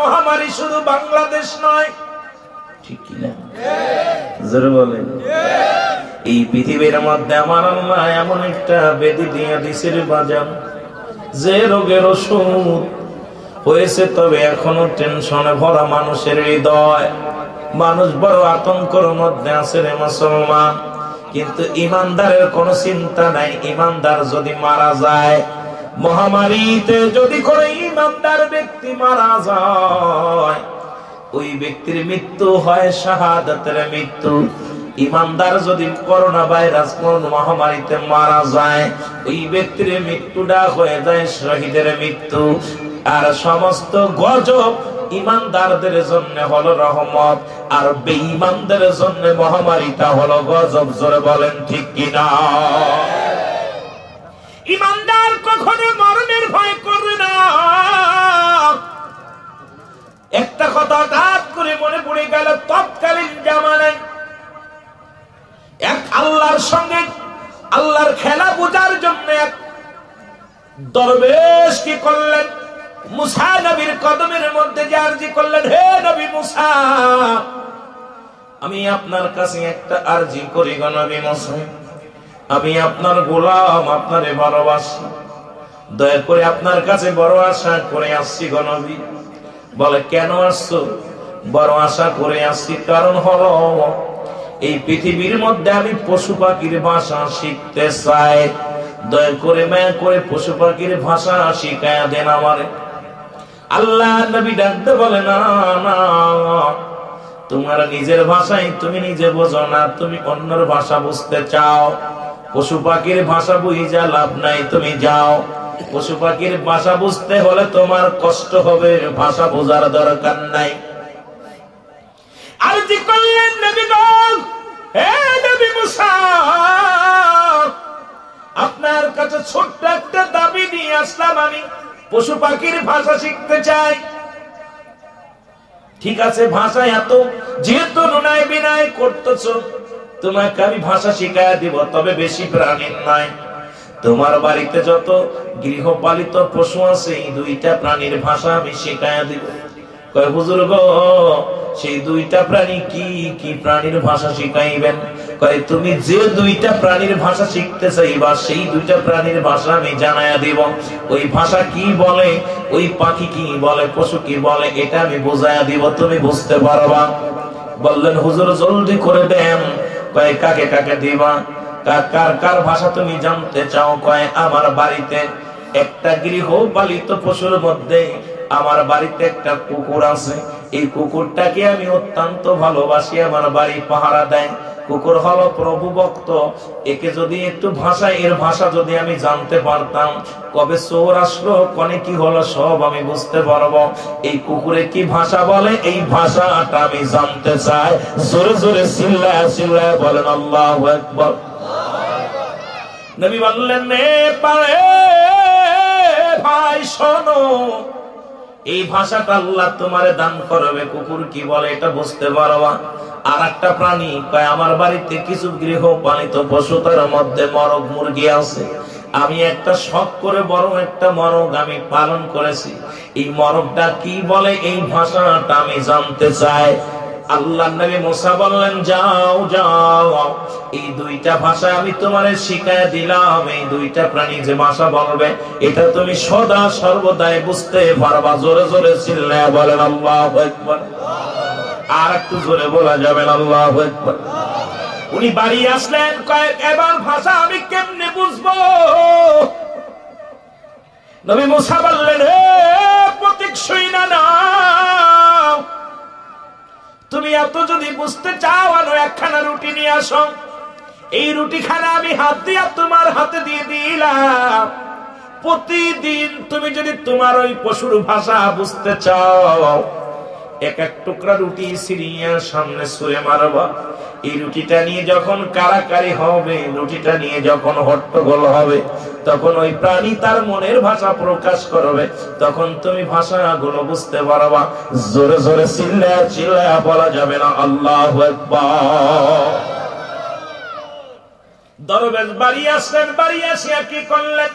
মহামারী শুধু বাংলাদেশ নয়, ঠিক কিনা? জোরে বলেন। এই পৃথিবীর মধ্যে আমার আল্লাহ এমন একটা বেদি দিয়ে দিছে রে বাজান, যে রোগের ওষুধ হয়েছে, তবে এখনো টেনশনে ভরা মানুষের হৃদয়। মানুষ বড় আতঙ্কের মধ্যে আছে রে মুসলমান। কিন্তু ইমানদারের কোনো চিন্তা নাই। ইমানদার যদি মারা যায়, মহামারীতে যদি করে ইমানদার ব্যক্তি মারা যায়, ওই ব্যক্তির মৃত্যু হয় শাহাদাতের মৃত্যু। ইমানদার যদি করোনা ভাইরাস কোন মহামারীতে মারা যায়, ওই ব্যক্তির মৃত্যুটা হয়ে যায় শহীদের মৃত্যু। আর সমস্ত গজব ইমানদারদের জন্য হলো রহমত, আর বেঈমানদের জন্য মহামারীটা হলো গজব। জোরে বলেন ঠিক কিনা? ইমানদার কখনো মরণের ভয় করে না। একটা কথা হঠাৎ করে মনে পড়ে গেল, তৎকালীন জামানায় এক আল্লাহর সঙ্গে আল্লাহর খেলা বোঝার জন্য এক দরবেশ কি করলেন, মুসা নবীর কদমের মধ্যে যে আরজি করলেন, হে নবী মুসা, আমি আপনার কাছে একটা আরজি করি গো নবী মুসা, আমি আপনার গোলাম, আপনারে ভালোবাসি, দয়া করে আপনার কাছে বড় আশা করে আসছি গো নবী। বলে, কেন আসছো? বড় আশা করে আসছি, কারণ হলো এই পৃথিবীর মধ্যে আমি পশু পাখির ভাষা শিখতে চাই, দয়া করে মায়া করে পশু পাখির ভাষা শিখায়া দেন আমারে। আল্লাহ নবী ডাকতে বলে, না না, তোমার নিজের ভাষায় তুমি নিজে বোঝো না, তুমি অন্যের ভাষা বুঝতে চাও। পশু পাখির ভাষা বুঝা লাভ নাই, তুমি যাও। পশু পাখির ভাষা বুঝতে হলে তোমার কষ্ট হবে, ভাষা বোঝার দরকার নাই। আরজি করলেন, নবী গো, হে নবী মুসা, আপনার কাছে ছোট্ট একটা দাবি নিয়ে আসলাম, আমি পশু পাখির ভাষা শিখতে চাই। ঠিক আছে, ভাষা এত যেহেতু নুনায় বিনায় করতেছ, তোমাকে আমি ভাষা শিখাইয়া দিব, তবে বেশি প্রাণীর নয়। তোমার বাড়িতে যত গৃহপালিত পশু আছে, এই দুইটা প্রাণীর ভাষা আমি শিখাইয়া দিব। কয়, হুজুর গো, সেই দুইটা প্রাণী কি কি প্রাণীর ভাষা শিখাইবেন? কয়, তুমি যে দুইটা প্রাণীর ভাষা শিখতে চাইবা, সেই দুইটা প্রাণীর ভাষা আমি জানাইয়া দিব। ওই ভাষা কি বলে, ওই পাখি কি বলে, পশু কি বলে, এটা আমি বোঝাইয়া দিব, তুমি বুঝতে পারবা। বললেন, হুজুর জলদি করে দেন। কয়, কাকে কাকে দিবা? কার কার ভাষা তুমি জানতে চাও? কয়, আমার বাড়িতে একটা গৃহপালিত পশুর মধ্যে আমার বাড়িতে একটা কুকুর আছে, এই কুকুরটাকে আমি অত্যন্ত ভালোবাসি, আমার বাড়ি পাহারা দেয়। কুকুর হলো প্রভু ভক্ত, একে যদি একটু ভাষা, এর ভাষা যদি আমি জানতে পারতাম, কবে চোর আসলো, কনে কি হলো, সব আমি বুঝতে পারবো। এই কুকুরে কি ভাষা বলে, এই ভাষাটা আমি জানতে চাই। জোরে জোরে চিল্লায় চিল্লায় বলেন আল্লাহু আকবার। নবী বললেন, ভাই শোনো, এই ভাষাটা আল্লাহ তোমারে দান করবে। কুকুর কি বলে এটা বুঝতে পারবা। আর একটা প্রাণী, আমার বাড়িতে কিছু গৃহপালিত পশু, তার মধ্যে মরগ মুরগি আছে, আমি একটা শখ করে বড় একটা মরগ আমি পালন করেছি, এই মরগটা কি বলে, এই ভাষাটা আমি জানতে চাই। আল্লাহ নবী মুসা বললেন, যাও যাও, এই দুইটা ভাষা আমি তোমারে শিখাইয়া দিলাম। এই দুইটা প্রাণী যে ভাষা বলবে, এটা তুমি সদা সর্বদাই বুঝতে পারবা। জোরে জোরে চিল্লায়া বলেন আল্লাহু আকবার। আর একটু জোরে বলা যাবে না আল্লাহু আকবার। উনি বাড়ি আসলেন, কয়েক এবার ভাষা আমি কেমনে বুঝবো? নবী মুসা বললেন, হে প্রতীক শুইনা নাও, তুমি এত যদি বুঝতে চাও, আনো একখানা রুটি নিয়ে আসো, এই রুটি খানা আমি হাত দিয়ে তোমার হাতে দিয়ে দিলাম। প্রতিদিন তুমি যদি তোমার ওই পশুর ভাষা বুঝতে চাও, এক এক টুকরা রুটি সিরিয়া সামনে ছুঁড়ে মারবা। এই রুটিটা নিয়ে যখন কারাকারি হবে, রুটিটা নিয়ে যখন হট্টগোল হবে, তখন ওই প্রাণী তার মনের ভাষা প্রকাশ করবে, তখন তুমি ভাষাগুলো বুঝতে পারবা। জোরে জোরে চিল্লায়া চিল্লায়া বলা যাবে না আল্লাহু আকবার। দরবেশ বাড়ি আসলেন, বাড়ি আসিয়া কি করলেন?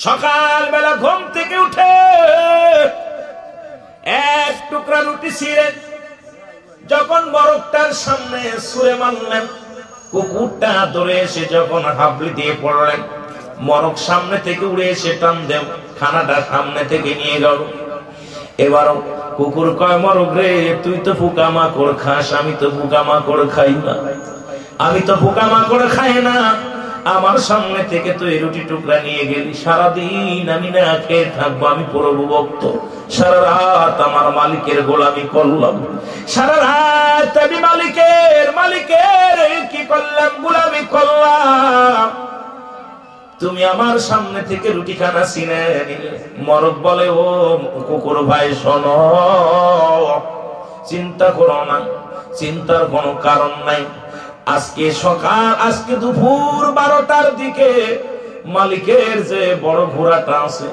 সকাল বেলা ঘুম থেকে উঠে টুকরা রুটি ছিঁড়ে যখন মরকটার সামনে ছুঁড়ে মারলেন, কুকুরটা দৌড়ে এসে যখন হাবলি দিয়ে পড়লেন, মরক সামনে থেকে উড়ে এসে টান দেব খানাটা সামনে থেকে নিয়ে গেল। এবার কুকুর কয়, মরক রে, তুই তো পোকামাকড় খাস, আমি তো পোকামাকড় খাই না, আমি তো পোকামাকড় খাই না, আমার সামনে থেকে তুই রুটি টুকরা নিয়ে গেলি, সারাদিন আমি না খেয়ে থাকবো, আমি প্রভু ভক্ত, সারা রাত আমার মালিকের গোলামি করলাম, সারা রাত আমি মালিকের কি করলাম, গোলামি করলাম, তুমি আমার সামনে থেকে রুটি খানা ছিনে নিলে। মরক বলে, ও কুকুর ভাই শোনো, চিন্তা করো না, চিন্তার কোনো কারণ নাই। আজকে দুপুর 12টার দিকে মালিকের যে বড় ঘোড়াটা আছে,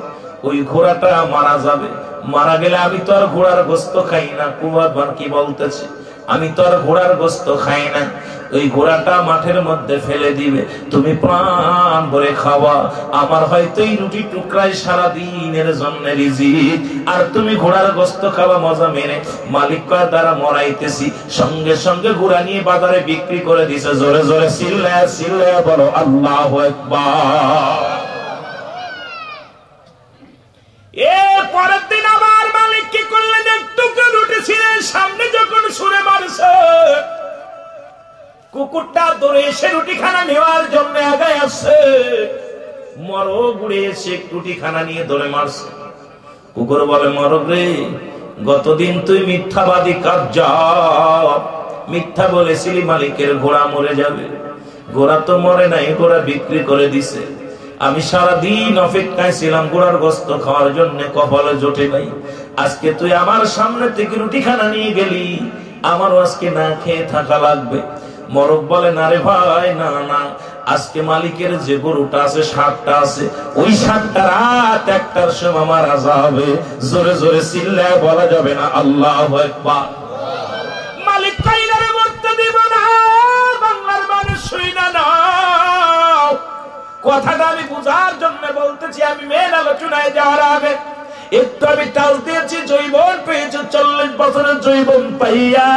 ওই ঘোড়াটা মারা যাবে, মারা গেলে আমি তো আর ঘোড়ার গোস্ত খাই না। কুয়ার কি বলতেছে, আমি তো আর ঘোড়ার গোস্ত খাই না, ওই ঘোড়াটা মাঠের মধ্যে ফেলে দিবে, তুমি প্রাণ ভরে খাওয়া, আমার হয়তো এই রুটি টুকরাই সারা দিনের জন্য রিজিক, আর তুমি ঘোড়ার গোস্ত খাওয়া মজা মেরে। মালিক কয়, দ্বারা মরাইতেছি, সঙ্গে সঙ্গে ঘোড়া নিয়ে বাজারে বিক্রি করে দিছে। জোরে জোরে চিল্লায়া বলো আল্লাহু আকবার। পরের দিন আবার মালিক কি করলেন, একটু রুটি ছিঁড়ে সামনে যখন ছুঁড়ে মারছে, কুকুরটা দৌড়ে এসে রুটি খানা নেওয়ার জন্য আগায় আসছে, মরক উড়ে এসে রুটি খানা নিয়ে দৌড়ে মারছে। কুকুর বলে, মরক রে, গতদিন তুই মিথ্যাবাদী কাজ্জাব, মিথ্যা বলেছিলি মালিকের ঘোড়া মরে যাবে, ঘোড়া তো মরে নাই, ঘোড়া বিক্রি করে দিছে, আমি সারাদিন অপেক্ষায় ছিলাম ঘোড়ার গোস্ত খাওয়ার জন্য, কপালে জোটে নাই, আজকে তুই আমার সামনে থেকে রুটি খানা নিয়ে গেলি, আমারও আজকে না খেয়ে থাকা লাগবে। মরক বলে, না রে ভাই, না না, আজকে মালিকের যে গরুটা আছে, ষাটটা আছে, ওই 7টা রাত 1টার সময় মারা যাবে। জোরে জোরে চিল্লায় বলা যাবে না আল্লাহু আকবার। মালিক কইরারে মরতে দিব না, বাংলার মানুষ শুইনা নাও, কথাটা আমি বুঝার জন্য বলতেছি। আমি মেন আলোচনায় যাওয়ার আগে একটু আমি টাচ দিয়েছি, জৈবন পেয়েছে 40 বছরের জৈবন পাইয়া,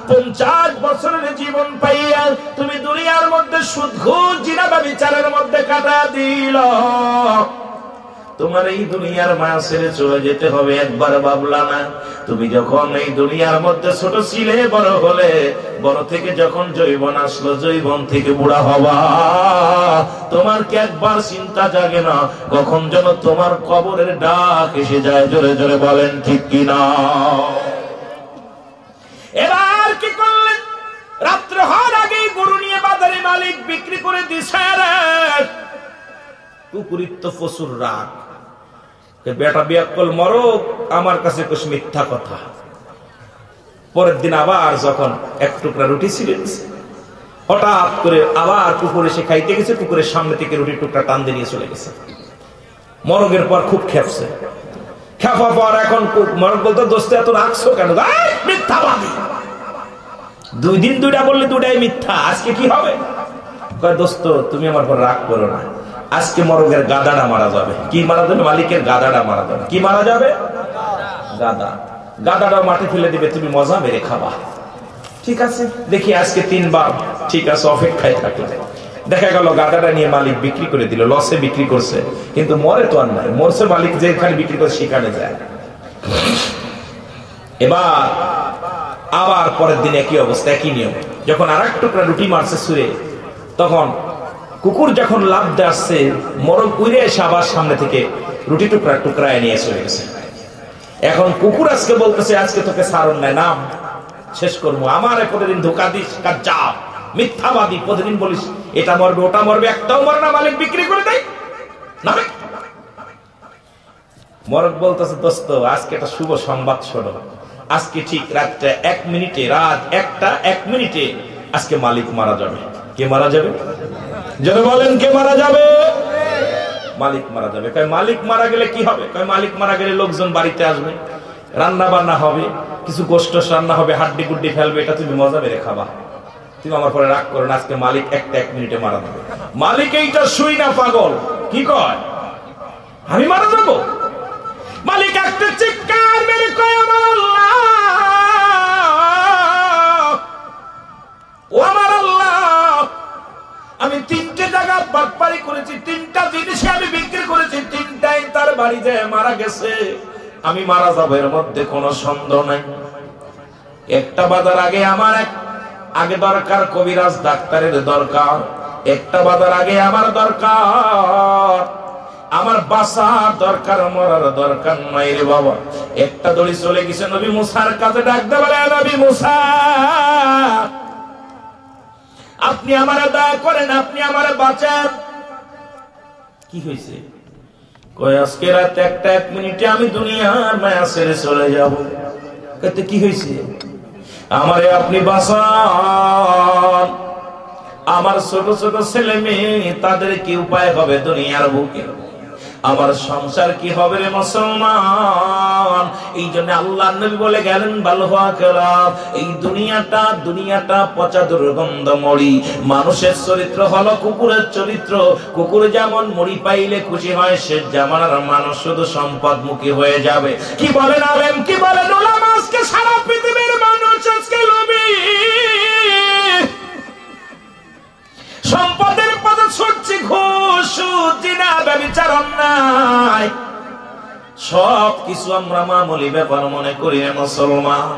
50 বছরের জীবন পাইয়া তুমি দুনিয়ার মধ্যে সুদ ঘুষ জিনা ব্যভিচারের মধ্যে কাটা দিল। তোমার এই দুনিয়ার মায়া ছেড়ে চলে যেতে হবে, একবার ভাবলা না? তুমি যখন এই দুনিয়ার মধ্যে ছোট ছিলে, বড় হলে, বড় থেকে যখন জৈবন আসলো, জৈবন থেকে বুড়া হবা, তোমার কি একবার চিন্তা জাগে না কখন যেন তোমার কবরের ডাক এসে যায়? জোরে জোরে বলেন ঠিক কিনা? এবার কি করলেন? রাত্র হওয়ার আগেই গরু নিয়ে বাজারে মালিক বিক্রি করে দিছে। কুকুরির তো প্রচুর রাগ, বেটা বিয়াক্কল মরক, আমার কাছে কুছ মিথ্যা কথা। পরের দিন আবার যখন এক টুকরা রুটি ছিঁড়ে দিছে, হঠাৎ করে আবার কুকুর এসে খাইতে গেছে, কুকুরের সামনে থেকে রুটির টুকরা টান দিয়ে চলে গেছে। মরগের পর খুব খেপছে, খেপা পর এখন মরক বলতো, দোস্ত এত রাখছো কেন? মিথ্যাবাদী, 2 দিন 2টা বললে 2টাই মিথ্যা, আজকে কি হবে? কয়, দোস্ত তুমি আমার পর রাগ করো না, আজকে মরগের গাদাটা মারা যাবে। কি মারা যাবে? মালিকের গাদাটা মারা যাবে। কি মারা যাবে? গাদা। গাদাটা মাঠে ফেলে দিবে, তুমি মজা মেরে খাবা। ঠিক আছে, দেখি আজকে 3 বার। ঠিক আছে, অপেক্ষায় থাকলে দেখা গেল গাদাটা নিয়ে মালিক বিক্রি করে দিল, লসে বিক্রি করছে, কিন্তু মরে তো আর নাই, মরছে মালিক যেখানে বিক্রি করে সেখানে যায়। এবার আবার পরের দিন একই অবস্থা, একই নিয়ম। যখন আর এক টুকরা রুটি মারছে ছুঁড়ে, তখন কুকুর যখন লাভ দিয়ে আসছে, মরক উড়ে এসে আবার সামনে থেকে রুটি টুকরা টুকরায় নিয়ে চলে গেছে। এখন কুকুর আজকে বলতেছে, আজকে তোকে ছাড়ন নাই, নাম শেষ করবো। আমার প্রতিদিন ধোকা দিস, কাজ্জাব, মিথ্যাবাদী, প্রতিদিন বলিস এটা মরবে ওটা মরবে, একটাও মরে না, মালিক বিক্রি করে দেয় না। মরক বলতেছে, দোস্ত আজকে একটা শুভ সংবাদ শোনো, আজকে ঠিক রাতটা 1 মিনিটে, রাত 1টা 1 মিনিটে আজকে মালিক মারা যাবে। কে মারা যাবে? যারা বলেন কে মারা যাবে? মালিক মারা যাবে। কয় মালিক মারা গেলে কি হবে? কয় মালিক মারা গেলে লোকজন বাড়িতে আসবে, রান্না বান্না হবে, কিছু গোশত রান্না হবে, হাড্ডি গুড্ডি ফেলবে, এটা তুমি মজা মেরে খাবা। তুমি আমার পরে রাগ করো না, আজকে মালিক 1 মিনিটে মারা যাবে। মালিক এইটা শুই না পাগল, কি কয় আমি মারা যাবো? মালিক একটা চিৎকার মেরে কয়, আমার বাড়ি যায় মারা গেছে, আমি মারা যাবো, এর মধ্যে কোনো সন্দেহ নাই। একটা বাজার আগে আমার আগে দরকার কবিরাজ ডাক্তারের দরকার, একটা বাজার আগে আমার দরকার, আমার বাঁচার দরকার, মরার দরকার নাই রে বাবা। একটা দড়ি চলে গেছে নবী মুসার কাছে, ডাকতে বলে নবী মুসা আপনি আমারে দয়া করেন, আপনি আমারে বাঁচান। কি হয়েছে? কই আজকে রাত 1 মিনিটে আমি দুনিয়ার মায়া ছেড়ে চলে যাব। কইতে কি হয়েছে? আমারে আপনি বাঁচান, আমার ছোট ছোট ছেলে মেয়ে তাদের কি উপায় হবে দুনিয়ার বুকে, আমার সংসার কি হবে রে মুসলমান। এই জন্য আল্লাহর নবী বলে গেলেন এই দুনিয়াটা পচা দুর্গন্ধ মরি, মানুষের চরিত্র হলো কুকুরের চরিত্র। কুকুর যেমন মরি পাইলে খুশি হয়, সে জামানার মানুষ শুধু সম্পদ মুখী হয়ে যাবে। কি বলেন আলেম, কি বলেন উলামা? আজকে সারা পৃথিবীর মানুষ আজকে লোভী, সম্পদের পথে ছুটছে, ঘুষ সুদ জিনা ব্যভিচার অন্যায় সব কিছু আমরা মামুলি ব্যাপার মনে করি মুসলমান।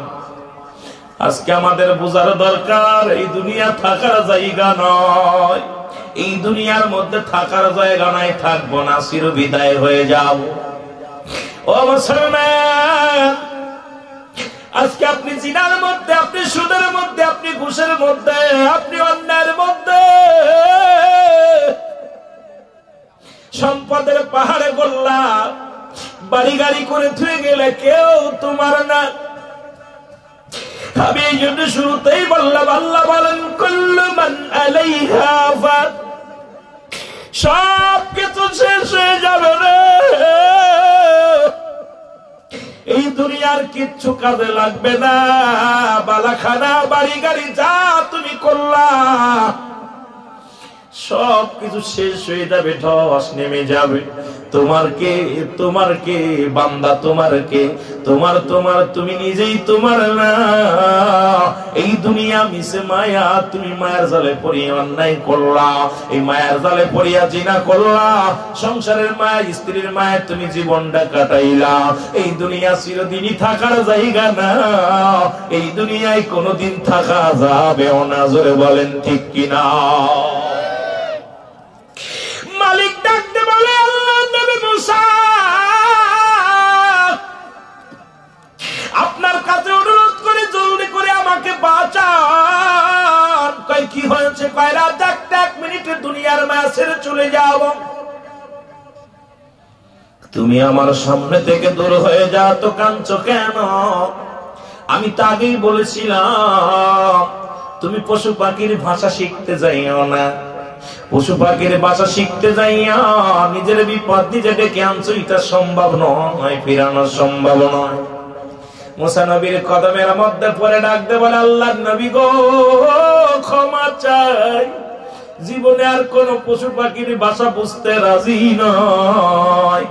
আজকে আমাদের বোঝার দরকার এই দুনিয়া থাকার জায়গা নয়, এই দুনিয়ার মধ্যে থাকার জায়গা নাই, থাকবো না, চির বিদায় হয়ে যাব। ও মুসলমান, আজকে আপনি জিনার মধ্যে, আপনি সুদের মধ্যে, আপনি ঘুষের মধ্যে, আপনি অন্যায়ের মধ্যে সম্পদের পাহাড়ে গোল্লা বাড়ি গাড়ি করে থুয়ে গেলে কেউ তোমার না। আমি এই জন্য শুরুতেই বললাম, আল্লাহ বলেন কুল্লু মান আলাইহা ফান, সব কিছু শেষ হয়ে যাবে রে। এই দুনিয়ার কিচ্ছু কাজে লাগবে না, বালাখানা বাড়ি গাড়ি যা তুমি করলা সব কিছু শেষ হয়ে যাবে, ধস নেমে যাবে। তোমার কে বান্দা, তোমার কে, তোমার তুমি নিজেই তোমার না। এই দুনিয়া মিশে মায়া, তুমি মায়ের জালে পড়িয়া অন্যায় করলা, এই মায়ের জালে পড়িয়া জিনা করলা, সংসারের মায়া, স্ত্রীর মায়া তুমি জীবনটা কাটাইলা। এই দুনিয়া চিরদিনই থাকার জায়গা না, এই দুনিয়ায় কোনোদিন থাকা যাবেও না। জোরে বলেন ঠিক কিনা? মালিক ডাকতে বলে আল্লাহ নবী মুসা আপনার কাছে অনুরোধ করে জলদি করে আমাকে বাঁচান। কই কি হয়েছে? কয় রাত 1 মিনিটে দুনিয়ার মায়া ছেড়ে চলে যাব, তুমি আমার সামনে থেকে দূর হয়ে যাও। তো কাঁদছো কেন? আমি তো আগেই বলেছিলাম তুমি পশু পাখির ভাষা শিখতে যাইও না, পশু পাখির ভাষা শিখতে যাইয়া নিজের বিপদ নিজে ডেকে আনছো, এটা সম্ভব নয়, ফিরানো সম্ভব নয়। মুসা নবীর কদমের মধ্যে পরে ডাকতে বলে আল্লাহর নবী গো ক্ষমা চাই, জীবনে আর কোন পশু পাখির ভাষা বুঝতে রাজি নয়,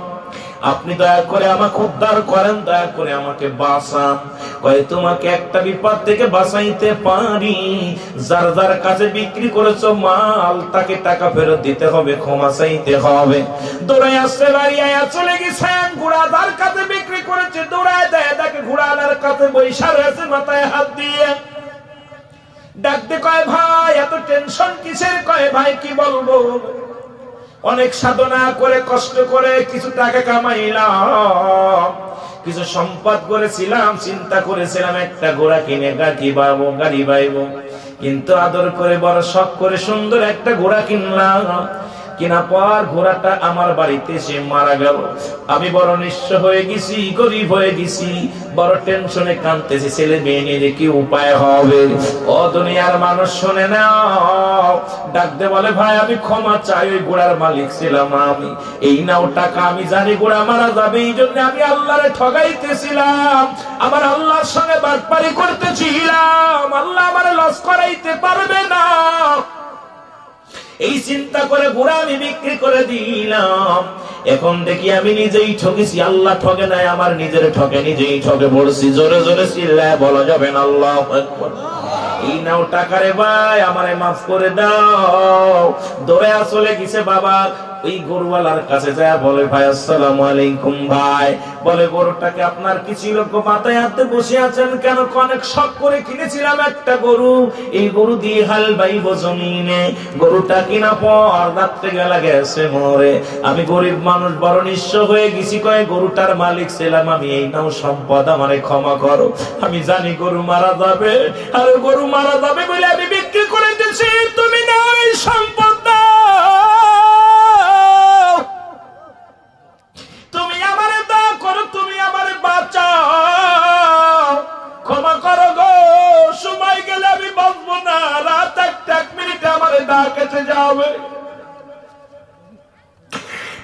আপনি দয়া করে আমাকে উদ্ধার করেন, দয়া করে আমাকে বাঁচান। কয় তোমাকে একটা বিপদ থেকে বাঁচাইতে পারি, যার যার কাছে বিক্রি করেছো মাল তাকে টাকা ফেরত দিতে হবে, ক্ষমা চাইতে হবে। দৌড়াই আসছে বাড়ি আয়া চলে গেছেন, ঘোড়াদার কাছে বিক্রি করেছে, দৌড়ায় দেয় তাকে ঘোড়াদার কাছে বৈশা রয়েছে মাথায় হাত দিয়ে। ডাকতে কয় ভাই এত টেনশন কিসের? কয় ভাই কি বলবো, অনেক সাধনা করে কষ্ট করে কিছু টাকা কামাইলাম, কিছু সম্পদ করেছিলাম, চিন্তা করেছিলাম একটা ঘোড়া কিনে গাড়ি বাইবো, কিন্তু আদর করে বড় শখ করে সুন্দর একটা ঘোড়া কিনলাম। কিনা পর ঘোড়াটা আমার বাড়িতে এসে মারা গেল, আমি বড় নিঃস্ব হয়ে গেছি, গরিব হয়ে গেছি, বড় টেনশনে কাঁদতেছি, ছেলে মেয়ে নিয়ে কি উপায় হবে। ও দুনিয়ার মানুষ শুনে নাও, ডাকতে বলে ভাই আমি ক্ষমা চাই, ওই ঘোড়ার মালিক ছিলাম আমি, এই নাও টাকা, আমি জানি ঘোড়া মারা যাবে, এই জন্য আমি আল্লাহরে ঠগাইতেছিলাম, আমার আল্লাহর সঙ্গে বাটপারি করতেছিলাম, আল্লাহ আমার লস করাইতে পারবে না, এই চিন্তা করে ঘোড়া আমি বিক্রি করে দিলাম। এখন দেখি আমি নিজেই ঠকেছি, আল্লাহ ঠকে নাই, আমার নিজের ঠকে নিজেই ঠকে পড়ছি। জোরে জোরে চিল্লায় বলা যাবে না আল্লাহু আকবার। এই নাও টাকা রে ভাই, আমারে মাফ করে দাও। দৌড়ে চলে গেছে বাবা, ওই গরুওয়ালার কাছে যায় বলে ভাই আসসালামু আলাইকুম ভাই, বলে গরুটাকে আপনার কি ছিল গো, মাথায় হাতে বসে আছেন কেন? অনেক শখ করে কিনেছিলাম একটা গরু, এই গরু দিয়ে হাল বাইব জমিনে, গরুটা কিনা পর রাত্রে গেলা গেছে মরে, আমি গরিব মানুষ বড় নিঃস্ব হয়ে গেছি, কয়ে গরুটার মালিক ছিলাম আমি, এই নাও সম্পদ, আমারে ক্ষমা করো, আমি জানি গরু মারা যাবে, আর গরু মারা যাবে বলে আমি বিক্রি করে দিয়েছি, তুমি না এই সম্পদ দাও, তুমি আমারে দাও করো, তুমি আমারে বাঁচাও, ক্ষমা করো গো, সময় গেলে আমি বাঁচবো না, রাত একটা 1 মিনিটে আমারে দা কেটে যাবে।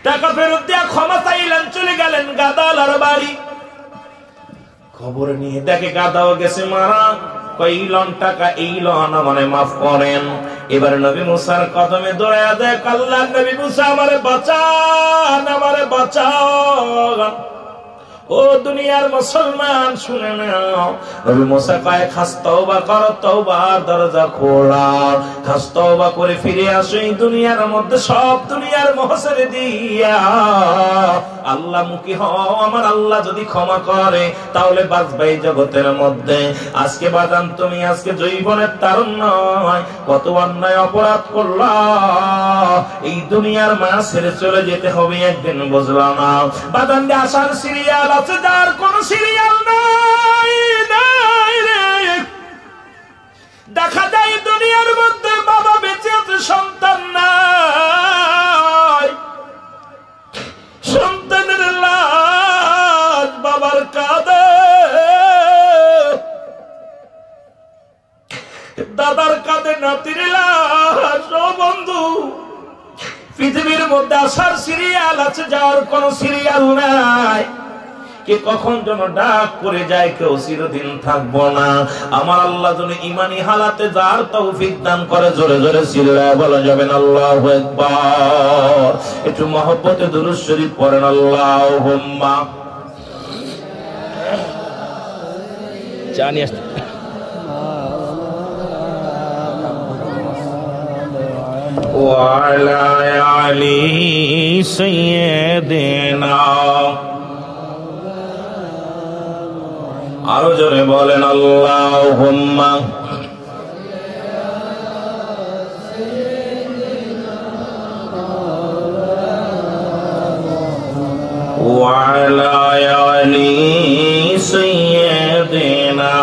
টাকা ফেরত দিয়া ক্ষমা চাইলেন, চলে গেলেন গাদালার বাড়ি, খবর নিয়ে দেখে গাদাও গেছে মারা, কই লন টাকা এই লন আমারে মাফ করেন। এবার নবী মুসার কদমে দৌড়ায়া দেয়, আল্লাহর নবী মুসা আমারে বাঁচান, আমারে বাঁচান। ও দুনিয়ার মুসলমান শুনে নাও, নবী মুসা কয় খাস তওবা করো, তওবার দরজা খোলা, খাস তওবা করে ফিরে আসো এই দুনিয়ার মধ্যে, সব দুনিয়ার মোহ ছেড়ে দিয়া আল্লাহ মুখী হও, আমার আল্লাহ যদি ক্ষমা করে তাহলে বাঁচবাই জগতের মধ্যে। আজকে বাদান তুমি আজকে জৈবনের তারুণ নয়, কত অন্যায় অপরাধ করলা, এই দুনিয়ার মা ছেড়ে চলে যেতে হবে একদিন, বুঝলা না? বাদান দিয়ে আসার সিরিয়াল আছে, যার কোন সিরিয়াল নাই, নাই রে। দেখা যায় দুনিয়ার মধ্যে বাবা বেঁচে আছে, সন্তান নাই, সন্তানের লাশ বাবার কাঁধে, দাদার কাঁধে নাতির লাশ। ও বন্ধু, পৃথিবীর মধ্যে আসার সিরিয়াল আছে, যাওয়ার কোন সিরিয়াল নাই। কে কখন যেন ডাক পড়ে যায়, কেউ চিরদিন থাকবো না। আমার আল্লাহ যেন ইমানি হালাতে যার তৌফিক দান করে, জোরে জোরে চিল্লায় বলা যাবেন আল্লাহু আকবার। একটু মহব্বতে দুরূদ শরীফ পড়েন, আল্লাহুম্মা জানি আসতে ওয়া আলা আলি সাইয়্যিদিনা, আরো জোরে বলেন আল্লাহুম্মা ওয়া আলা আলি সাইয়্যিদিনা,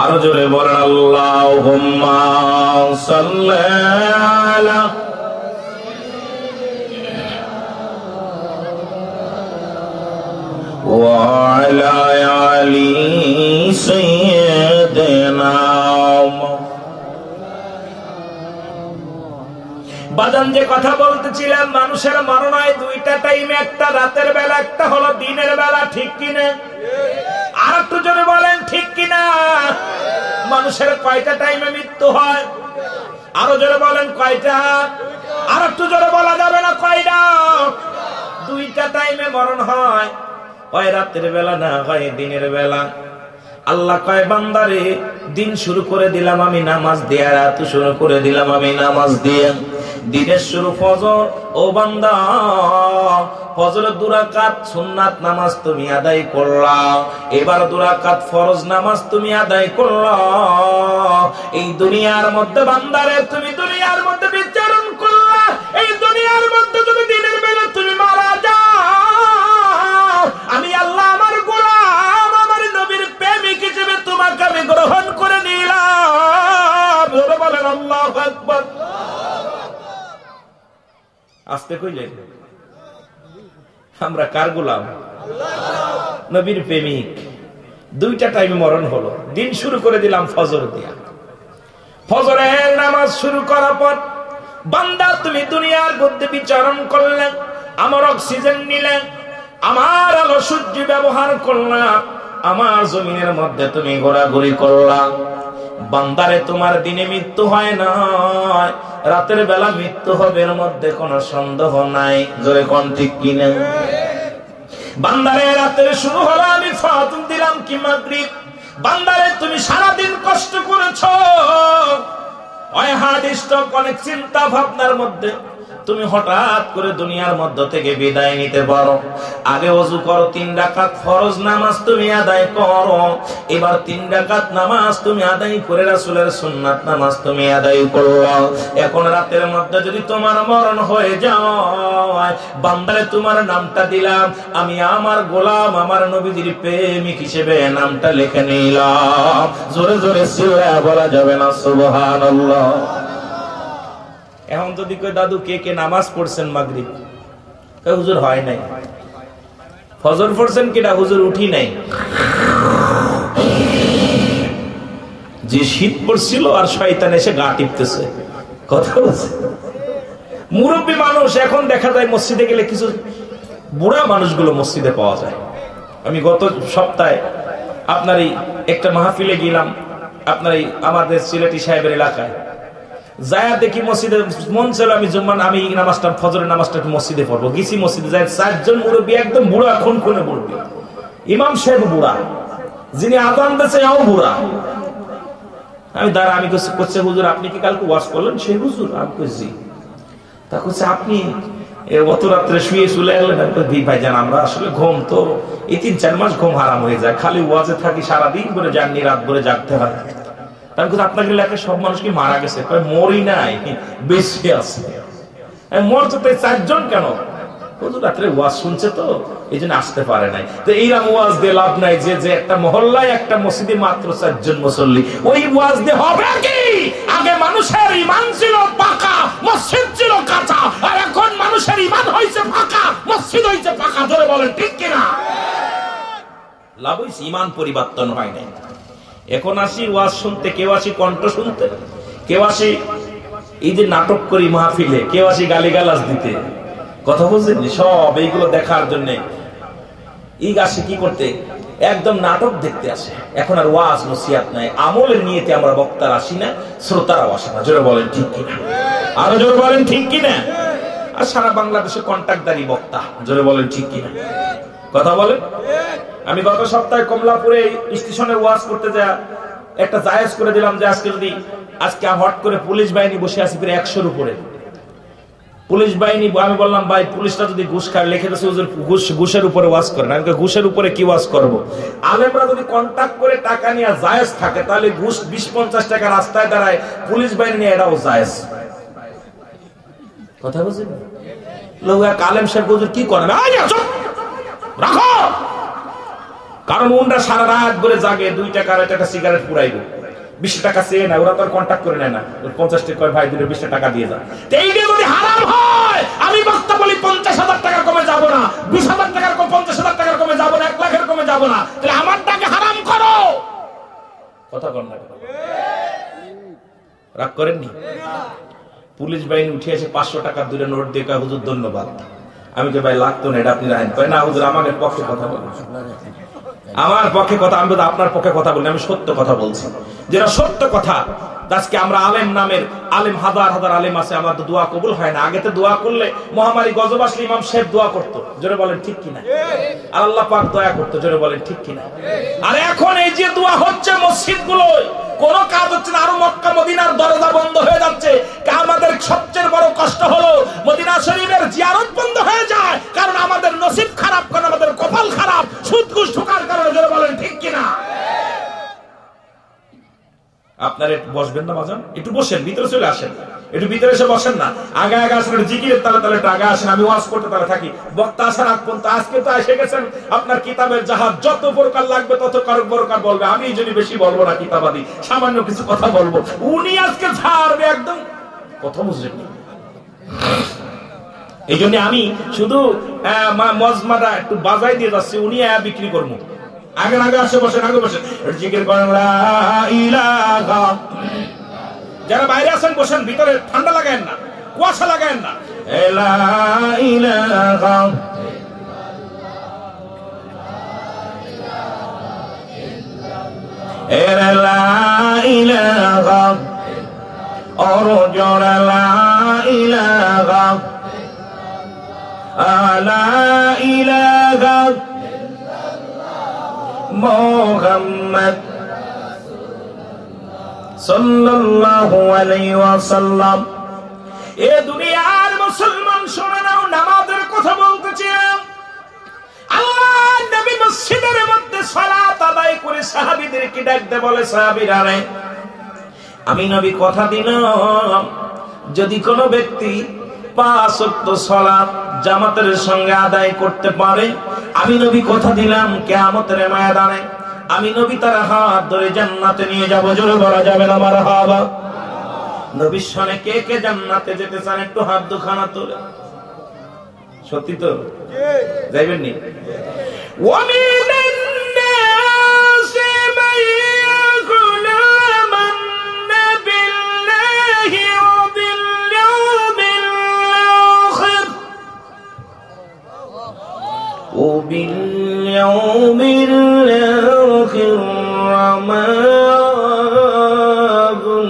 আরো জোরে বলেন আল্লাহুম্মা সাল্লি আলা وعلى آل سيدنا। বাদান যে কথা বলতেছিলাম, মানুষের মরণ হয় দুইটা টাইমে, একটা রাতের বেলা, একটা হলো দিনের বেলা, ঠিক কিনা? আর একটু জোরে বলেন ঠিক কিনা? মানুষের কয়টা টাইমে মৃত্যু হয়? আরো জোরে বলেন কয়টা? আর একটু জোরে বলা যাবে না কয়টা? দুইটা টাইমে মরণ হয়, হয় রাতের বেলা না হয় দিনের বেলা। আল্লাহ কয় বান্দারে, দিন শুরু করে দিলাম আমি নামাজ দিয়ে, রাত শুরু করে দিলাম আমি নামাজ দিয়ে। দিনের শুরু ফজর, ও বান্দা ফজরের 2 রাকাত সুন্নাত নামাজ তুমি আদায় করলা, এবার 2 রাকাত ফরজ নামাজ তুমি আদায় করলা। এই দুনিয়ার মধ্যে বান্দারে, তুমি দুনিয়ার মধ্যে বিচরণ করলা, এই দুনিয়ার মধ্যে তুমি দিনের বেলা তুমি মারা যাও, আমি আল্লাহ আমার গোলাম, আমার নবীর প্রেমিক হিসেবে তোমাকে আমি গ্রহণ করে নিলাম। বলেন আল্লাহু আকবার। আস্তে কইলেন, আমরা কার গোলাম? নবীর প্রেমিক। দুইটা টাইমে মরণ হলো, দিন শুরু করে দিলাম ফজর দিয়া। ফজরের নামাজ শুরু করার পর বান্দা তুমি দুনিয়ার মধ্যে বিচরণ করলেন, আমার অক্সিজেন নিলেন, আমার আলো সূর্য ব্যবহার করলাম, আমার জমিনের মধ্যে তুমি ঘোরাঘুরি করলাম। বান্দারে, তোমার দিনে মৃত্যু হয় না, রাতের বেলা মৃত্যু হবে, এর মধ্যে কোনো সন্দেহ নাই। জোরে কোন ঠিক কিনা? বান্দারে, রাতের শুরু হলো, আমি ফাতুন দিলাম কি মাগরিব। বান্দারে, তুমি সারাদিন কষ্ট করেছো, ওই হার্ট স্ট্রোক, অনেক চিন্তা ভাবনার মধ্যে তুমি হঠাৎ করে দুনিয়ার মধ্য থেকে বিদায় নিতে পারো। আগে ওযু করো, 3 রাকাত ফরজ নামাজ তুমি আদায় করো। এবার 3 রাকাত নামাজ তুমি আদায় করে রাসূলের সুন্নাত নামাজ তুমি আদায় করো। এখন রাতের মধ্যে যদি তোমার মরণ হয়ে যায়, বান্দারে তোমার নামটা দিলাম, আমি আমার গোলাম আমার নবীজির প্রেমিক হিসেবে নামটা লিখে নিলাম। জোরে জোরে সিল্লা বলা যাবে না সুবহানাল্লাহ। এখন যদি কই দাদু কে কে নামাজ পড়ছেন মাগরিব, কই হুজুর হয় নাই। ফজর পড়ছেন কিনা, হুজুর উঠি নাই। যে শীত পড়ছিল আর শয়তান এসে গা টিপতেছে, কথা বলছে। মুরব্বী মানুষ এখন দেখা যায় মসজিদে গেলে কিছু বুড়া মানুষগুলো মসজিদে পাওয়া যায়। আমি গত সপ্তাহে আপনার এই একটা মাহফিলে গেলাম, আপনার এই আমাদের সিলেটি সাহেবের এলাকায় যায়া দেখি মসজিদে মন ছিল আমি নামাজটা ফজরের নামাজটা মসজিদে পড়বো। গেছি মসজিদে যাই, 4 জন মুরব্বী একদম বুড়া, খুনখুনে মুরব্বী। ইমাম সাহেব বুড়া, যিনি আযান দিয়েছে এও বুড়া। আমি কইছি হুজুর আপনি কি কালকে ওয়াজ করলেন? সেই হুজুর আমি কইছি। তা কইছে আপনি অত রাত্রে শুয়ে চলে এলেন? ভাইজান আমরা আসলে ঘুম তো এই 3-4 মাস ঘুম হারাম হয়ে যায়, খালি ওয়াজে থাকি, সারাদিন করে জানি, রাত ভরে জাগতে হয়। আপনার এলাকায় সব মানুষ কি মারা গেছে? মরি নাই, বেশি আছে। মরছে তাই 4 জন কেন? রাত্রে ওয়াজ শুনছে তো এই জন্য আসতে পারে নাই। তো এইরকম ওয়াজ দিয়ে লাভ নাই যে একটা মহল্লায় একটা মসজিদে মাত্র 4 জন মুসল্লি। ওই ওয়াজ দিয়ে হবে কি? আগে মানুষের ঈমান ছিল পাকা, মসজিদ ছিল কাঁচা, আর এখন মানুষের ঈমান হইছে পাকা, মসজিদ হইছে পাকা। ধরে বলেন ঠিক কিনা? লাভ হইছে, ঈমান পরিবর্তন হয় নাই। এখন আসি ওয়াজ শুনতে, কেউ আসি কণ্ঠ শুনতে, কেউ আসি এই যে নাটক করি মাহফিলে, কেউ আসি গালিগালাজ দিতে, কথা বুঝলেন? সব এইগুলো দেখার জন্য এই আসে কি করতে, একদম নাটক দেখতে আসে। এখন আর ওয়াজ নসিহত নাই, আমলের নিয়তে আমরা বক্তারা আসি না, শ্রোতারাও আসে না। জোরে বলেন ঠিক কিনা? আরো জোরে বলেন ঠিক কিনা? আর সারা বাংলাদেশে কন্ট্রাক্টদারি বক্তা, জোরে বলেন ঠিক কিনা? কথা বলেন। আমি গত সপ্তাহে কমলাপুরে স্টেশনে ওয়াজ করতে যা একটা জায়েজ করে দিলাম যে আজকে হট করে পুলিশ বাহিনী বসে আছে প্রায় 100-র উপরে পুলিশ বাহিনী। আমি বললাম ভাই পুলিশটা যদি ঘুষ খায়, লিখে দিয়েছে ঘুষের উপরে ওয়াজ করেন। আমি ঘুষের উপরে কি ওয়াজ করবো? আলেমরা যদি কন্ট্যাক্ট করে টাকা নিয়ে জায়েজ থাকে, তাহলে ঘুষ 20-50 টাকা রাস্তায় দাঁড়ায়, পুলিশ বাহিনী নিয়ে এটাও জায়েজ। কথা বুঝলেন? লোক আলেম সাহেব হুজুর কি করেন? রাখো, কারণ উনরা সারা রাত ধরে জাগে, 2 টাকা 2.5 টাকা সিগারেট পুরাইবে, 20 টাকা চেয়ে না, ওরা তো আর কন্ট্যাক্ট করে নেয় না। 50 টাকা ভাই দিলে 20 টাকা দিয়ে যান। এইটা যদি হারাম হয়, আমি বক্তা বলি 50,000 টাকার কমে যাব না, 20,000 টাকার কমে, 50,000 টাকার কমে যাব না, 1 লাখের কমে যাব না। তাহলে আমার টাকা হারাম করো। কথা কর না, রাগ করেননি? পুলিশ বাহিনী উঠে এসে 500 টাকার 2টা নোট দিয়ে কয় হুজুর ধন্যবাদ। আমি যে ভাই লাগতো না, এটা আপনি রাখেন। কয় না হুজুর আমাদের পক্ষে কথা বলেন, আমার পক্ষে কথা। আমি তো আপনার পক্ষে কথা বলি, আমি সত্য কথা বলছি, যেটা সত্য কথা। আজকে আমরা আলেম নামের আলেম, হাজার হাজার আলেম আছে, আমার তো দোয়া কবুল হয় না। আগে তো দোয়া করলে মহামারী গজব আসলে ইমাম সাহেব দোয়া করতো, জোরে বলেন ঠিক কিনা? আর আল্লাহ পাক দয়া করতো, জোরে বলেন ঠিক কিনা? আর এখন এই যে দোয়া হচ্ছে মসজিদ গুলোয়, কোন কাজ হচ্ছে না, আরো মক্কা মদিনার দরজা বন্ধ হয়ে যাচ্ছে। আমাদের সবচেয়ে বড় কষ্ট হলো মদিনা শরীফের জিয়ারত বন্ধ হয়ে যায়, কারণ আমাদের নসিব খারাপ, কারণ আমাদের কপাল খারাপ, সুদ ঘুষ ঢোকার কারণে। জোরে বলেন ঠিক কিনা? আপনারা বসবেন না বাজান? একটু বসেন, ভিতরে চলে আসেন, একটু ভিতরে এসে বসেন না। আগে আসেন, জিকিরের তালে তালে আগে আসেন, আমি ওয়াজ করতে তালে থাকি। বক্তা আসার আগ পর্যন্ত আজকে তো এসে গেছেন, আপনার কিতাবের জাহাজ যত প্রকার লাগবে তত প্রকার বলবে। আমি যদি বেশি বলবো না, কিতাবাদি সামান্য কিছু কথা বলবো। উনি আজকে ছাড়বে একদম, কথা বুঝলেন? এই জন্য আমি শুধু মজমাটা একটু বাজাই দিয়ে যাচ্ছি, উনি বিক্রি করবো। আগে আসে বসেন, আগে বসেন, জিকির করেন লা ইলাহা। যারা বাইরে আছেন বসেন, ভিতরে ঠান্ডা লাগায়েন না, কুয়াশা লাগায়েন না। লা ইলাহা লা ইলাহা और जोर ला इलाहा ला इलाहा मोहम्मद সাল্লাল্লাহু আলাইহি ওয়াসাল্লাম। এ দুনিয়ার মুসলমান শুনে নাও, নামাজের কথা বলতেছিলাম। আল্লাহর নবী মসজিদের মধ্যে সালাত আদায় করে সাহাবীদেরকে ডাকতে বলে, সাহাবীরা রে, আমি নবী কথা দিলাম যদি কোনো ব্যক্তি 5 ওয়াক্ত সালাত জামাতের সঙ্গে আদায় করতে পারে, আমি নবী কথা দিলাম কিয়ামতের ময়দানে আমি নবী তার হাত ধরে জান্নাতে নিয়ে যাব। জোরে বলা যাবে না মারহাবা। নবীর সঙ্গে কে কে জান্নাতে যেতে চান একটু হাত দুখানা তোলে। সত্যি তো যাইবেন নি? وباليوم الآخر وما هم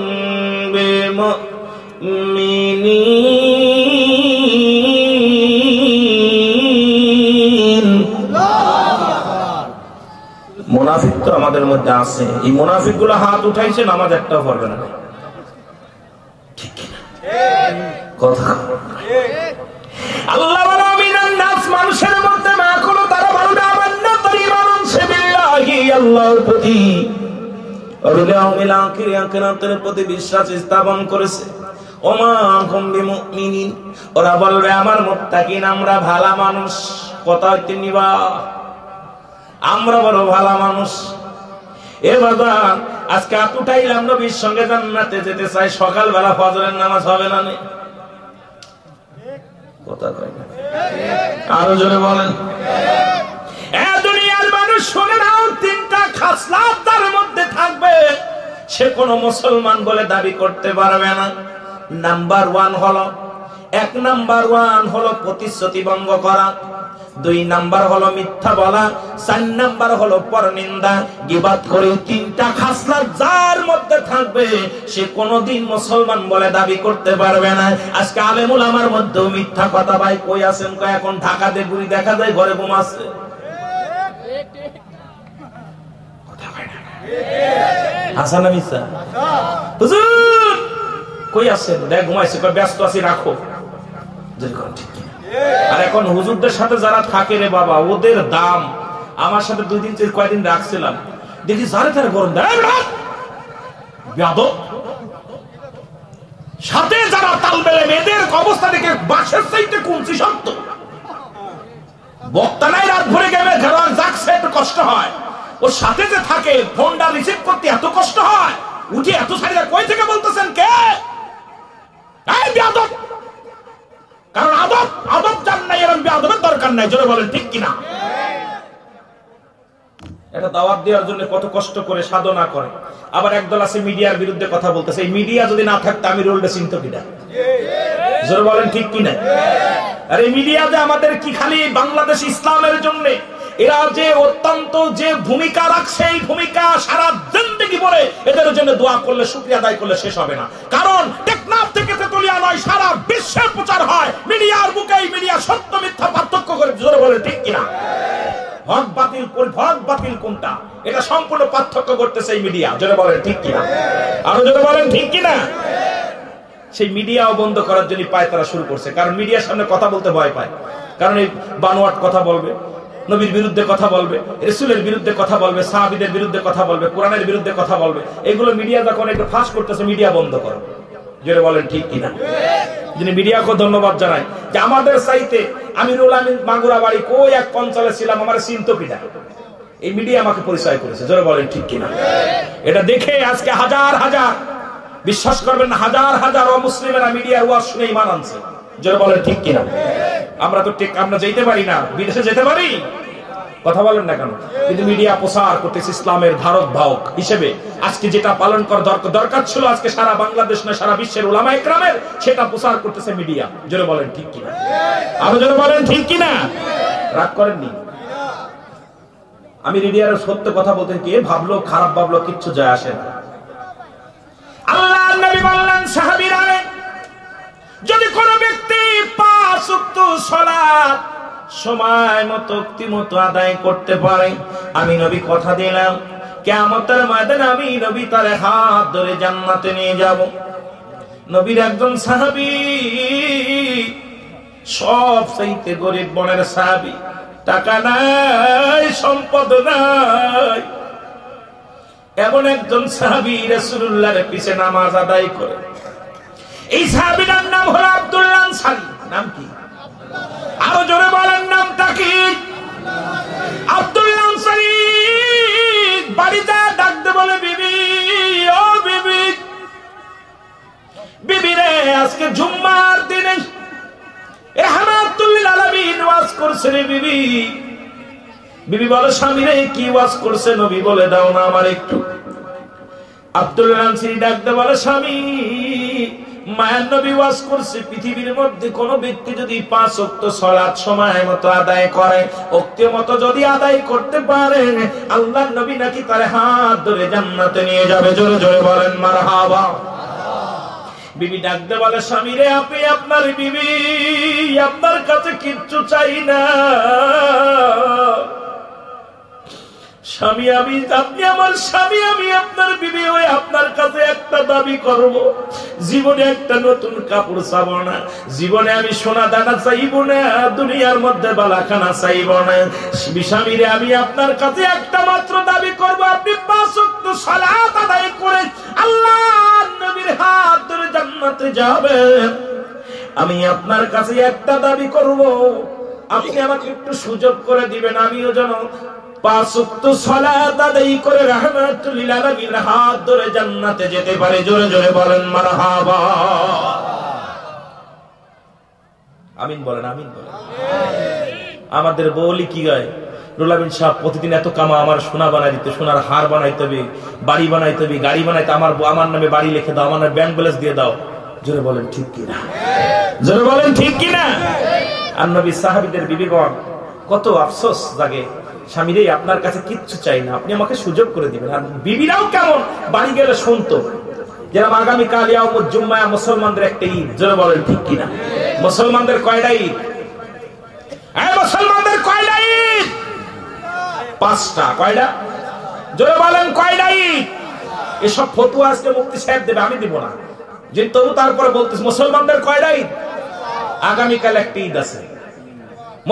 بمؤمنين। মুনাফিক তো আমাদের মধ্যে আছে, এই মুনাফিক গুলো হাত উঠাইছে, নামাজ একটাও পড়বে না। ঠিক না কথা? আল্লাহ বলে মিনান নাস, মানুষের মধ্যে মা কোনো তারা ভালো না মান্না তারিমান বিল্লাহি, আল্লাহর প্রতি আখিরাতের প্রতি বিশ্বাস স্থাপন করেছে। ওমা হুম বিমুমিনিন, ওরা বলবে আমার মুত্তাকিন, আমরা ভালো মানুষ। কথা হইতে নিবা, আমরা বড় ভালো মানুষ। এ বাবা, আজকে হাত উঠাইলাম নবীর সঙ্গে জান্নাতে যেতে চাই, সকালবেলা ফজরের নামাজ হবে না? কথা কয় না, আরো জোরে বলেন। এ দুনিয়ার মানুষ শুনে নাও, 3টা খাসলাত তার মধ্যে থাকবে, সে কোনো মুসলমান বলে দাবি করতে পারবে না। নাম্বার 1 হলো, 1 নাম্বার 1 হলো প্রতিশ্রুতি ভঙ্গ করা, 2 নাম্বার হলো মিথ্যা বলা, 4 নাম্বার হলো পরনিন্দা, গীবাত করে। 3টা খাসলাত যার মধ্যে থাকবে সে কোনোদিন মুসলমান বলে দাবি করতে পারবে না। আজকে আলেম উলামার মধ্যেও মিথ্যা কথা। ভাই কই আছেন? কয় এখন ঢাকাতে বুড়ি দেখা যায় ঘরে ঘুমাচ্ছে। হাসান মিসা হুজুর কই আছেন? দেখ ঘুমাইছে। কয় ব্যস্ত আছি, রাখো। ঠিক কি? আর এখন হুজুরদের সাথে যারা থাকে রে বাবা, ওদের দাম। আমার সাথে 2 দিন কয়েকদিন রাখছিলাম, দেখি যারে তারে গরম দেয়। সাথে যারা তাল মেলে মেয়েদের অবস্থা দেখে বাসের চাইতে কুঞ্চি শক্ত। বক্তা নাই, রাত ভরে গেলে ঘেরান জাগছে, একটু কষ্ট হয়। ওর সাথে যে থাকে ফোনটা রিসিভ করতে এত কষ্ট হয়। উঠে এত সারিয়া কই থেকে বলতেছেন কে? এই বেয়াদব। কারণ আদব জান নাই, এরকম বেয়াদবের দরকার নাই। জোরে বলেন ঠিক কিনা? এটা দাওয়াত দেওয়ার জন্য কত কষ্ট করে সাধনা করে। আবার একদল আছে মিডিয়ার বিরুদ্ধে কথা বলতেছে। এই মিডিয়া যদি না থাকতো আমি রোলটা চিনতো কিনা? জোরে বলেন ঠিক কিনা? আর এই মিডিয়া যে আমাদের কি খালি বাংলাদেশ ইসলামের জন্য এরা যে অত্যন্ত যে ভূমিকা রাখছে, এই ভূমিকা সারা জিন্দেগি পরে এদের জন্য দোয়া করলে, শুকরিয়া আদায় করলে শেষ হবে না। কারণ টেকনাফ থেকে তেতুলিয়া নয়, সারা বিশ্বে প্রচার হয় মিডিয়ার বুকে। এই মিডিয়া সত্য মিথ্যা পার্থক্য করে। জোরে বলেন ঠিক কিনা? হক বাতিল কোনটা, এটা সম্পূর্ণ পার্থক্য করতেছে এই মিডিয়া। জোরে বলেন ঠিক কিনা? আরো জোরে বলেন ঠিক কিনা? সেই মিডিয়াও বন্ধ করার জন্য পায়তারা শুরু করছে। কারণ মিডিয়ার সামনে কথা বলতে ভয় পায়। কারণ এই বানোয়াট কথা বলবে, নবীর বিরুদ্ধে কথা বলবে, রাসূলের বিরুদ্ধে কথা বলবে, সাহাবীদের বিরুদ্ধে কথা বলবে, কোরআনের বিরুদ্ধে কথা বলবে। এগুলো মিডিয়া যখন একটু ফাঁস করতেছে, মিডিয়া বন্ধ করো। জোরে বলেন ঠিক কিনা? যিনি মিডিয়াকে ধন্যবাদ জানাই যে আমাদের চাইতে আমিরুল আমিন মাগুরা বাড়ি কই এক অঞ্চলে ছিলাম, আমার চিনতো কিনা, এই মিডিয়া আমাকে পরিচয় করেছে। জোরে বলেন ঠিক কিনা? এটা দেখে আজকে হাজার হাজার, বিশ্বাস করবেন না, হাজার হাজার অমুসলিমেরা মিডিয়ার ওয়াজ শুনে ঈমান আনছে। জোরে বলেন ঠিক কিনা? আমরা তো ঠিক আমরা যেতে পারি না, বিদেশে যেতে পারি, কথা বলেন না কেন? কিন্তু মিডিয়া প্রচার করতেছে ইসলামের ধারক বাহক হিসেবে। আজকে যেটা পালন করার দরকার ছিল আজকে সারা বাংলাদেশ না সারা বিশ্বের উলামা ইকরামের, সেটা প্রচার করতেছে মিডিয়া। জোরে বলেন ঠিক কিনা? আরো জোরে বলেন ঠিক কিনা? রাগ করেননি? আমি মিডিয়ার সত্য কথা বলতেন, কে ভাবলো খারাপ ভাবলো কিচ্ছু যায় আসে না। আল্লাহর নবী বললেন সাহাবীরা, যদি কোনো ব্যক্তি 5 ওয়াক্ত সালাত সময় মতো আদায় করতে পারে, আমি নবী কথা দিলাম কিয়ামতের ময়দানে আমি নবী তার হাত ধরে জান্নাতে নিয়ে যাব। নবীর একজন সাহাবী, সব চাইতে গরিব বনের সাহাবী, টাকা নাই, সম্পদ নাই, এমন একজন সাহাবী রাসূলুল্লাহর পিছে নামাজ আদায় করে। এই সাহাবীর নাম হলো আব্দুল্লাহ আনসারী। নাম কি? আরো জোরে বলেন, নামটা কি? আব্দুল্লাহ আনসারী বাড়িতে ডাকতে বলে, বিবি, ও বিবি, বিবি রে, আজকে জুম্মার দিনে রাহমাতুল লিল আলামিন ওয়াজ করছে রে বিবি। বিবি বলে, স্বামী রে কি ওয়াজ করছে? নবী বলে, দাও না আমার একটু। আব্দুল্লাহ আনসারী ডাকতে বলে, স্বামী, মায়ার নবী ওয়াজ করছে, পৃথিবীর মধ্যে কোন ব্যক্তি যদি 5 ওয়াক্ত সালাত সময় মতো আদায় করে, ওক্তের মতো যদি আদায় করতে পারে, আল্লাহর নবী নাকি তার হাত ধরে জান্নাতে নিয়ে যাবে। জোরে জোরে বলেন মারহাবা। বিবি ডাকতে বলে, স্বামী রে, আপনি আপনার বিবি, আপনার কাছে কিচ্ছু চাই না স্বামী, আপনি আমার স্বামী, আমি আপনার বিবি হয়ে আপনার কাছে একটা দাবি করব। জীবনে একটা নতুন কাপড় চাইব না, জীবনে আমি সোনা দানা চাইব না, দুনিয়ার মধ্যে বালাখানা চাইব না। স্বামী রে, আমি আপনার কাছে একটা মাত্র দাবি করব, আপনি 5 ওয়াক্ত সালাত আদায় করে আল্লাহর নবীর হাত ধরে জান্নাতে যাবেন। আমি আপনার কাছে একটা দাবি করব, আপনি আমাকে একটু সুযোগ করে দিবেন, আমিও যেন 5 ওয়াক্ত সালাত আদায় করে রাহমাতুল লিল আলামিন হাত ধরে জান্নাতে যেতে পারে। জোরে জোরে বলেন মারহাবা। আমিন বলেন, আমিন বলেন। আমাদের বলি কি গায়, রুহুল আমিন সাহেব প্রতিদিন এত কামা আমার সোনা বানাই দিতে, সোনার হার বানাইতে হবে, বাড়ি বানাইতে হবে, গাড়ি বানাইতে, আমার নামে বাড়ি লিখে দাও, আমার নামে ব্যাংক ব্যালেন্স দিয়ে দাও। জোরে বলেন ঠিক কিনা? জোরে বলেন ঠিক কিনা? আর নবী সাহাবীদের বিবিগণ কত আফসোস জাগে, স্বামী রে, আপনার কাছে কিচ্ছু চাই না, আপনি আমাকে সুযোগ করে দিবেন। আর বিবিরাও কেমন, বাড়ি গেলে শুনতো, যেরকম আগামীকাল ইয়াউমুল জুম্মা, মুসলমানদের একটা ঈদ। জোরে বলেন ঠিক কিনা? মুসলমানদের কয়টা ঈদ? মুসলমানদের কয়টা ঈদ? 5টা। কয়টা? জোরে বলেন কয়টা ঈদ? এসব ফতোয়া আজকে মুফতি সাহেব দেবে, আমি দিব না। যে তবু তারপরে বলতেছি, মুসলমানদের কয়টা ঈদ? আগামীকাল একটা ঈদ আছে।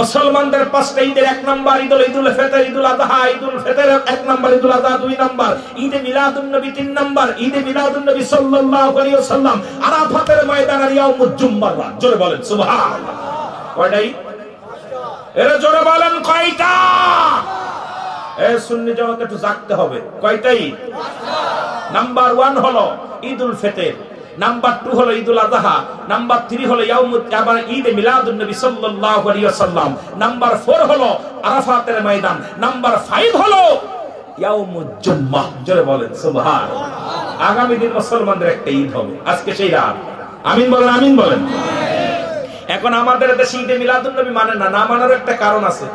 মুসলমানদের 5টা ঈদের 1 নাম্বার ঈদুল ফিতর, ঈদুল আযহা। ঈদুল ফিতর 1 নাম্বার, ঈদুল আযহা 2 নাম্বার, ঈদে মিলাদুন নবী 3 নাম্বার, ঈদে মিলাদুন নবী সাল্লাল্লাহু আলাইহি ওয়াসাল্লাম, আরাফাতের ময়দান আর ইয়াউমুল জুম্মার রাত। জোরে বলেন সুবহানাল্লাহ। কয়টা ঈদ? এর জোরে বলেন কয়টা? সুন্নি জামাত একটু জাগতে হবে। কয়টা ঈদ? নাম্বার 1 হলো ঈদুল ফিতর, নাম্বার 2 হলো ঈদুল আযহা, নাম্বার 3 হলো ঈদে মিলাদুন নবী সাল্লাল্লাহু আলাইহি ওয়াসাল্লাম, নাম্বার 4 হলো আরাফাতের ময়দান, নাম্বার 5 হলো ইয়াউমুল জুম্মাহ। জোরে বলেন সুবহানাল্লাহ। আগামী দিন মুসলমানদের একটা ঈদ হবে, আজকে সেই রাত। আমিন বলেন, আমিন বলেন। এখন আমাদের দেশে ঈদে মিলাদুন নবী মানে না, না মানার একটা কারণ আছে।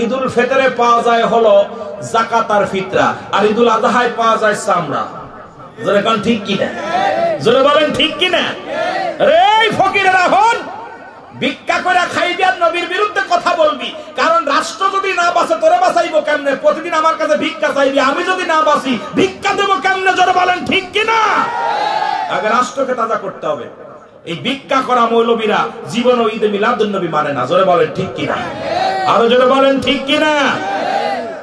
ঈদুল ফিতরে পাওয়া যায় হলো যাকাত আর ফিতরা, আর ঈদুল আযহায় পাওয়া যায় চামড়া। জোরে কোন ঠিক কিনা? জোরে বলেন ঠিক কিনা? রে ফকিরেরা হন, ভিক্ষা করে খাইবি আর নবীর বিরুদ্ধে কথা বলবি। কারণ রাষ্ট্র যদি না বাঁচে তোরে বাঁচাইবো কেমনে? প্রতিদিন আমার কাছে ভিক্ষা চাইবি, আমি যদি না বাঁচি ভিক্ষা দেবো কেমনে? জোরে বলেন ঠিক কিনা? আগে রাষ্ট্রকে তাজা করতে হবে। এই ভিক্ষা করা মৌলবীরা জীবন ও ঈদে মিলাদুন নবী মানে না। জোরে বলেন ঠিক কিনা? আরো জোরে বলেন ঠিক কিনা?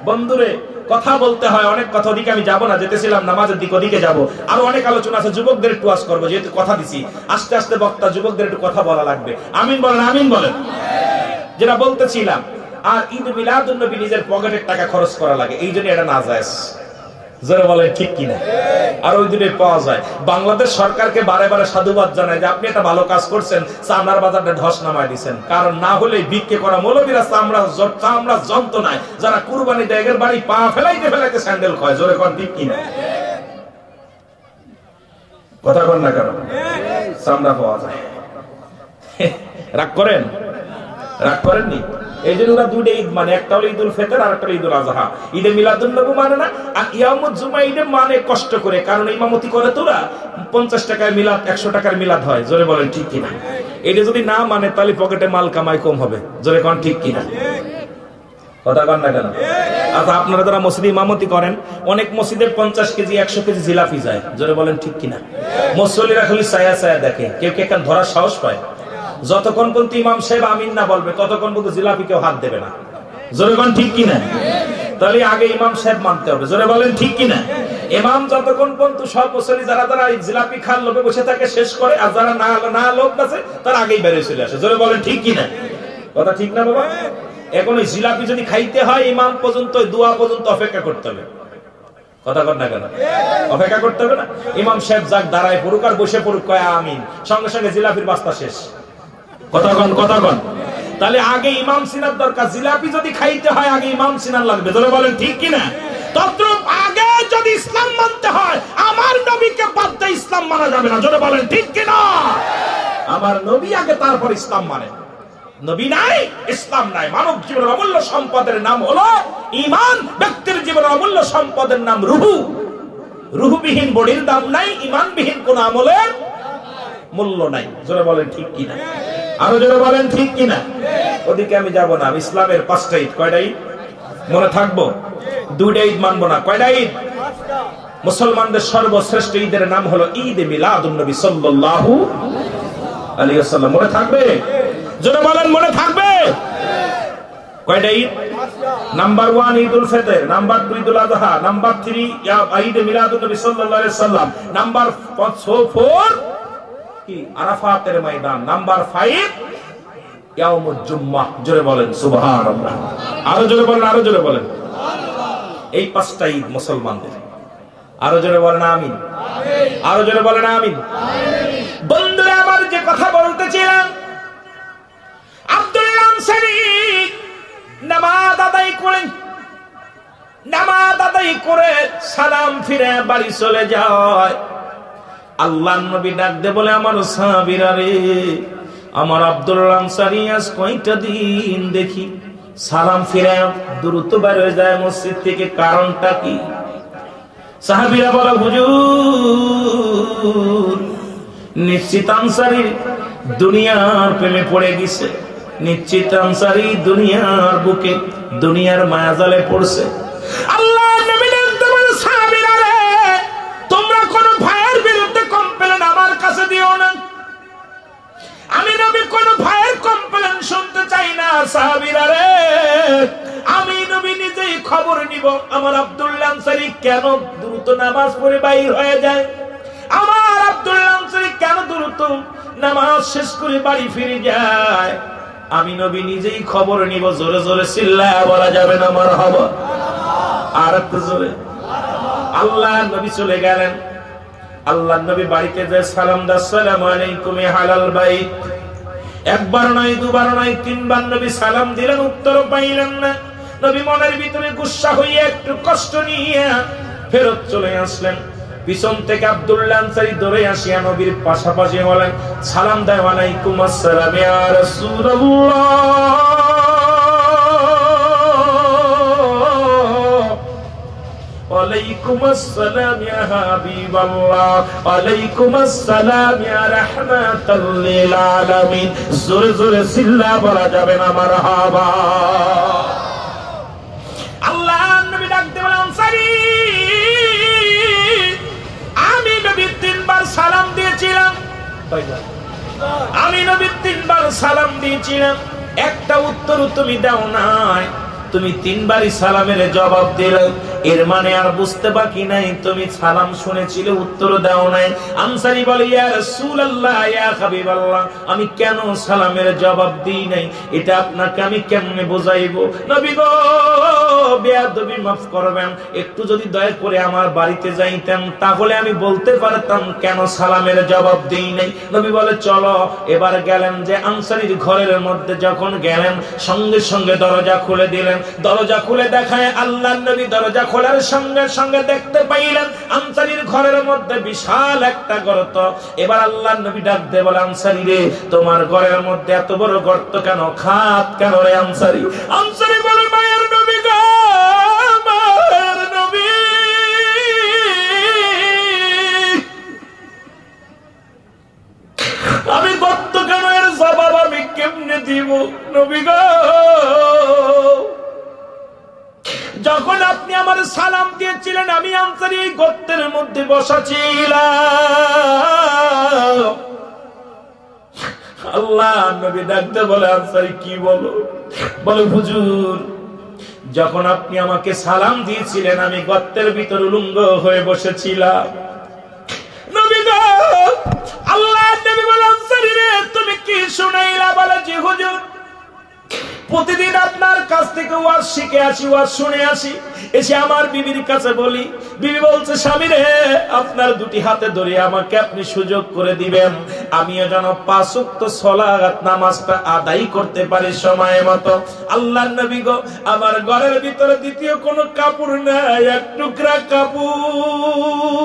বন্ধুরে, কথা বলতে হয়, অনেক কথা, ওদিকে আমি যাবো না, যেতেছিলাম নামাজের দিকে, ওদিকে যাবো। আরো অনেক আলোচনা আছে, যুবকদের একটু ওয়াজ করবো, যেহেতু কথা দিছি। আস্তে আস্তে বক্তা, যুবকদের একটু কথা বলা লাগবে। আমিন বলেন, আমিন বলেন। যেটা বলতেছিলাম, আর ঈদ মিলাদুন নবী নিজের পকেটের টাকা খরচ করা লাগে, এই জন্য এটা নাজায়েজ। জোরে বলেন ঠিক কিনা? আর ওই দিনে পাওয়া যায়। বাংলাদেশ সরকারকে বারে বারে সাধুবাদ জানায় যে আপনি একটা ভালো কাজ করছেন, চামড়ার বাজারটা ধস নামায় দিচ্ছেন। কারণ না হলে ভিক্ষে করা মৌলবীরা চামড়া যন্ত্রণায় যারা কুরবানি দেয়, এর বাড়ি পা ফেলাইতে ফেলাইতে স্যান্ডেল খায়। জোরে কোন ঠিক কিনা? কথা কন না কেন? চামড়া পাওয়া যায়। রাগ করেন? রাগ করেননি? এই জন্য ওরা 2টা ঈদ মানে, একটা হলো ঈদুল ফিতর আর একটা ঈদুল আযহা। ঈদে মিলাদুন নবী মানে না, আর ইয়াউমুল জুমা ঈদে মানে কষ্ট করে, কারণ ইমামতি করে তোরা 50 টাকার মিলাদ, 100 টাকার মিলাদ হয়। জোরে বলেন ঠিক কিনা? এটা যদি না মানে তাহলে পকেটে মাল কামাই কম হবে। জোরে কোন ঠিক কিনা? কথা কন না কেন? আচ্ছা, আপনারা যারা মসজিদে ইমামতি করেন, অনেক মসজিদে 50 কেজি 100 কেজি জিলাপি যায়, জোরে বলেন ঠিক কিনা? মুসল্লিরা খালি ছায়া ছায়া দেখে, কেউ কে কেন ধরার সাহস পায়? যতক্ষণ পর্যন্ত ইমাম সাহেব আমিন না বলবে ততক্ষণ পর্যন্ত জিলাপি কেউ হাত দেবে না, জোরে বলেন ঠিক কিনা? তাহলে আগে ইমাম সাহেব মানতে হবে, জোরে বলেন ঠিক কিনা? ইমাম যতক্ষণ পর্যন্ত সব মুসল্লি যারা যারা জিলাপি খান লোভে বসে থাকে শেষ করে, আর যারা না লোভ আছে তারা আগেই বেরিয়ে চলে আসে, জোরে বলেন ঠিক কিনা? কথা ঠিক না বাবা? এখন ওই জিলাপি যদি খাইতে হয় ইমাম পর্যন্ত, দোয়া পর্যন্ত অপেক্ষা করতে হবে। কথা কর না কেন? অপেক্ষা করতে হবে না? ইমাম সাহেব যাক দাঁড়ায় পড়ুক আর বসে পড়ুক, কয় আমিন, সঙ্গে সঙ্গে জিলাপির বাস্তা শেষ। কথা কন। তাহলে আগে ইমাম সিনার দরকার। জিলাপি যদি খাইতে হয় আগে ইমাম সিনার লাগবে, জোরে বলেন ঠিক কিনা? তদ্রূপ আগে যদি ইসলাম মানতে হয় আমার নবীকে বাদ দিয়ে ইসলাম মানা যাবে না, জোরে বলেন ঠিক কিনা? আমার নবী আগে, তারপর ইসলাম মানে। নবী নাই, ইসলাম নাই। মানব জীবনের অমূল্য সম্পদের নাম হলো ঈমান। ব্যক্তির জীবনের অমূল্য সম্পদের নাম রূহ। রূহবিহীন বডির দাম নাই, ঈমানবিহীন কোন আমলের মূল্য নাই, জোরে বলেন ঠিক কিনা? আরো জোরে বলেন ঠিক কিনা? ওদিকে আমি যাব না। ইসলামের 5টা ঈদ, কয়টা ঈদ মনে থাকবো? 2টা ঈদ মানবো না। কয়টা ঈদ? মুসলমানদের সর্বশ্রেষ্ঠ ঈদের নাম হলো ঈদ মিলাদুন নবী সাল্লাল্লাহু আলাইহি ওয়াসাল্লাম। মনে থাকবে? জোরে বলেন মনে থাকবে? কয়টা ঈদ? নাম্বার 1 ঈদুল ফিতর, নাম্বার 2 ঈদুল আযহা, নাম্বার 3 ঈদ মিলাদুন নবী সাল্লাল্লাহু আলাইহি ওয়াসাল্লাম, নাম্বার 4 কি আরাফাতের ময়দান, নাম্বার 5 ইয়াউমুল জুমআহ। জোরে বলেন সুবহানাল্লাহ। আরো জোরে বলেন সুবহানাল্লাহ। এই 5টা ঈদ মুসলমানদের। আরো জোরে বলেন আমিন। আরো জোরে বলেন আমিন। বন্ধুরা আমার, যে কথা বলতেছিলাম, আব্দুল্লাহ আনসারী নামাজ আদায় করে সালাম ফিরে বাড়ি চলে যায়। আল্লাহর নবী ডাক দে বলে, আমার সাহাবীরা রে, আমার আব্দুল্লাহ আনসারী আজ কয়টা দিন দেখি সালাম ফিরে দ্রুত বের হয়ে যায় মসজিদ থেকে, কারণটা কি? সাহাবীরা বলে, হুজুর নিশ্চিত আনসারী দুনিয়ার প্রেমে পড়ে গেছে, নিশ্চিত আনসারী দুনিয়ার বুকে দুনিয়ার মায়াজালে পড়ছে। আল্লাহ নবী বলতে বলে, সাহাবীরা রে, তোমরা কোন ভাইয়ের বিরুদ্ধে কমপ্লেইন আমার কাছে দিও না। আমি নবী কোন ভাইয়ের কমপ্লেইন শুনতে চাই না। সাহাবীরা রে, আমি নবী নিজেই খবর নিব আমার আব্দুল্লাহ আনসারী কেন দ্রুত নামাজ পড়ে বাইর হয়ে যায়, আমার আব্দুল্লাহ আনসারী কেন দ্রুত নামাজ শেষ করে বাড়ি ফিরে যায়। আমি নবী নিজেই খবর নিব। জোরে জোরে চিল্লায়া বলা যাবে না মারহাবা? আর একটু জোরে। আল্লাহ নবী চলে গেলেন। আল্লাহ নবী বাড়িতে যে সালাম দা, আসসালামু আলাইকুম হালাল বাইত। একবার নয়, দুবার নয়, 3বার নবী সালাম দিলেন, উত্তর পাইলেন না। নবী মনের ভিতরে গুসা হয়ে একটু কষ্ট নিয়ে ফেরত চলে আসলেন। পিছন থেকে আব্দুল্লাহ আনসারী দৌড়ে আসিয়া নবীর পাশাপাশি বলেন, সালাম দেয়, ওয়ালাইকুম আসসালাম ইয়া রাসূলুল্লাহ, ওয়ালাইকুম আসসালাম ইয়া হাবিবাল্লাহ, ওয়ালাইকুম আসসালাম ইয়া রাহমাতাল লিল আলামিন। জোরে জোরে চিল্লা বলা যাবে না মারহাবা? আল্লাহ নবী ডাক দিয়ে বলেন, আনসারী আমি নবী 3বার সালাম দিয়েছিলাম, আমি নবী 3বার সালাম দিয়েছিলাম, একটা উত্তর তুমি দাও নাই। তুমি 3বারই সালামের জবাব দিলে, এর মানে আর বুঝতে বাকি নাই তুমি সালাম শুনেছিলে, উত্তর দাও নাই। আনসারী বলে, ইয়া রাসূলুল্লাহ, ইয়া হাবিবাল্লাহ, আমি কেন সালামের জবাব দিই নাই এটা আপনাকে আমি কেমনে বোঝাইবো? নবী গো, বেয়াদবি মাফ করবেন, একটু যদি দয়া করে আমার বাড়িতে যাইতেন তাহলে আমি বলতে পারতাম কেন সালামের জবাব দিই নাই। নবী বলে, চলো। এবার গেলেন, যে আনসারীর ঘরের মধ্যে যখন গেলেন, সঙ্গে সঙ্গে দরজা খুলে দিলেন। দরজা খুলে দেখায় আল্লাহর নবী, দরজা খোলার সঙ্গে সঙ্গে দেখতে পাইলেন আনসারীর ঘরের মধ্যে বিশাল একটা গর্ত। এবার আল্লাহর নবী ডাক দিয়ে বলে, আনসারী রে, তোমার ঘরের মধ্যে এত বড় গর্ত কেন, খাত কেন রে আনসারী? আনসারী বলে, মায়ের নবী গো, মায়ের নবী, আমি গর্ত কেন, এর জবাব আমি কেমনে দিব নবী গো? যখন আপনি আমার সালাম দিয়েছিলেন আমি আনসারী এই গর্তের মধ্যে বসা ছিলাম। আল্লাহ নবী ডাকতে বলে, আনসারী কি বলো? বলে, হুজুর যখন আপনি আমাকে সালাম দিয়েছিলেন আমি গর্তের ভিতর উলঙ্গ হয়ে বসেছিলাম। নবী গো, আল্লাহ নবী বলে, আনসারী রে তুমি কি শুনাইলা? বলে, জি হুজুর, প্রতিদিন আপনার কাছ থেকে ওয়াজ শিখে আসি, ওয়াজ শুনে আসি, এসে আমার বিবির কাছে বলি। বিবি বলছে, স্বামী রে আপনার দুটি হাতে ধরে আমাকে আপনি সুযোগ করে দিবেন, আমিও যেন 5 ওয়াক্ত সালাত নামাজটা আদায় করতে পারি সময় মতো। আল্লাহর নবী গো, আমার ঘরের ভিতরে দ্বিতীয় কোনো কাপড় নাই, এক টুকরা কাপড়,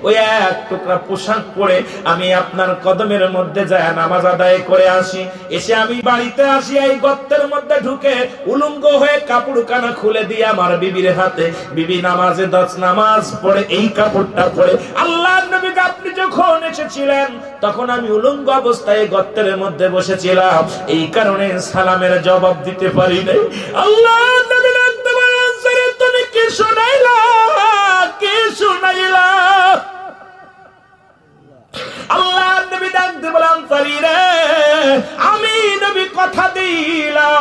ওই এক টুকরা পোশাক পরে আমি আপনার কদমের মধ্যে যায় নামাজ আদায় করে আসি। এসে আমি বাড়িতে আসি, এই গর্তের মধ্যে ঢুকে উলঙ্গ হয়ে কাপড় কানা খুলে দিয়ে আমার বিবির হাতে, বিবি নামাজে 10 নামাজ পড়ে এই কাপড়টা পরে। আল্লাহর নবী আপনি যখন এসেছিলেন তখন আমি উলঙ্গ অবস্থায় গর্তের মধ্যে বসেছিলাম, এই কারণে সালামের জবাব দিতে পারি নাই। আল্লাহর নবী ডাকতে বলেন, তুমি কি শুনাইলা? কি শুনাইলা? আল্লাহ নবী ডাকতে বলেন, আনসারী রে আমি নবী কথা দিলাম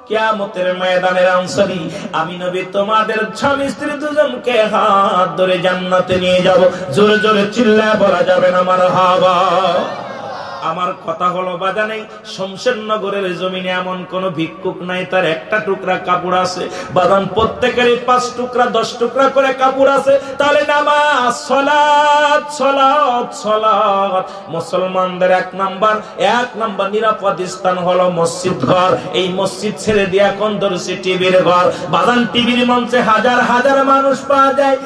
কিয়ামতের ময়দানের আনসারী আমি নবী তোমাদের স্বামী স্ত্রী দুজনকে হাত ধরে জান্নাতে নিয়ে যাব। জোরে জোরে চিল্লায় বলা যাবে না মারহাবা। আমার কথা হলো বাজানে, শমশেরনগরের জমিনে এমন কোন ভিক্ষুক নাই তার একটা টুকরা কাপড় আছে। বাদান প্রত্যেকেরই 5 টুকরা 10 টুকরা করে কাপড় আছে। তাহলে নামাজ, সালাত, সালাত, সালাত। মুসলমানদের এক নাম্বার নিরাপদ স্থান হলো মসজিদ ঘর। এই মসজিদ ছেড়ে দিয়ে এখন ধরেছে টিভির ঘর। বাদান টিভির মঞ্চে হাজার হাজার মানুষ পাওয়া যায়,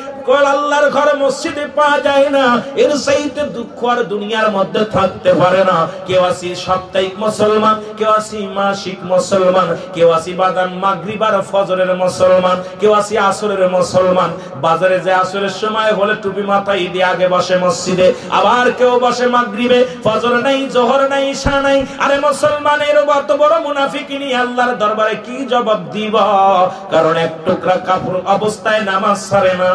আল্লাহর ঘরে মসজিদে পাওয়া যায় না। এর চাইতে দুঃখ আর দুনিয়ার মধ্যে থাকতে পারে না। কেউ আসি সাপ্তাহিক মুসলমান, কেউ আসি মাসিক মুসলমান, কেউ আসি বাদান মাগরিব আর ফজরের মুসলমান, কেউ আসি আসরের মুসলমান। বাজারে যে আসরের সময় হলে টুপি মাথায় দিয়ে আগে বসে মসজিদে, আবার কেউ বসে মাগরিবে, ফজর নাই, জোহর নাই, ঈশা নাই। আরে মুসলমানের এত বড় মুনাফিকিনী আল্লাহর দরবারে কি জবাব দিব? কারণ এক টুকরা কাপড় অবস্থায় নামাজ ছাড়ে না।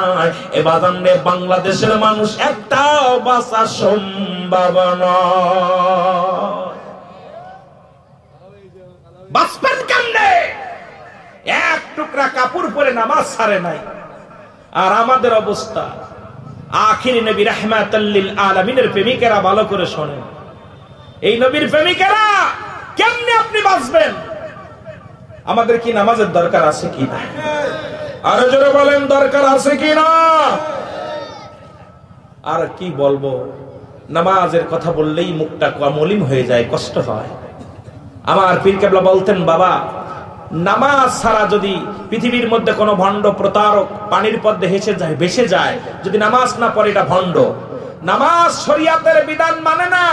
এ বাজানে বাংলাদেশের মানুষ একটাও বাঁচা সম্ভব নয়। বাঁচবেন কেমনে? এক টুকরা কাপড় পরে নামাজ ছাড়ে নাই। আর আমাদের অবস্থা, আখির নবী রাহমাতাল লিল আলামিনের প্রেমিকেরা ভালো করে শোনেন, এই নবীর প্রেমিকেরা কেমনে আপনি বাঁচবেন? আমাদের কি নামাজের দরকার আছে কি না? আরো জোরে বলেন, দরকার আছে কি না? আর কি বলবো, নামাজের কথা বললেই মুখটা মলিন হয়ে যায়, কষ্ট হয়। আমার পীর কেবলা বলতেন, বাবা নামাজ ছাড়া যদি পৃথিবীর মধ্যে কোনো ভণ্ড প্রতারক পানির পদ্মে ভেসে যায়, যদি নামাজ না পড়ে এটা ভণ্ড। নামাজ শরিয়াতের বিধান মানে না,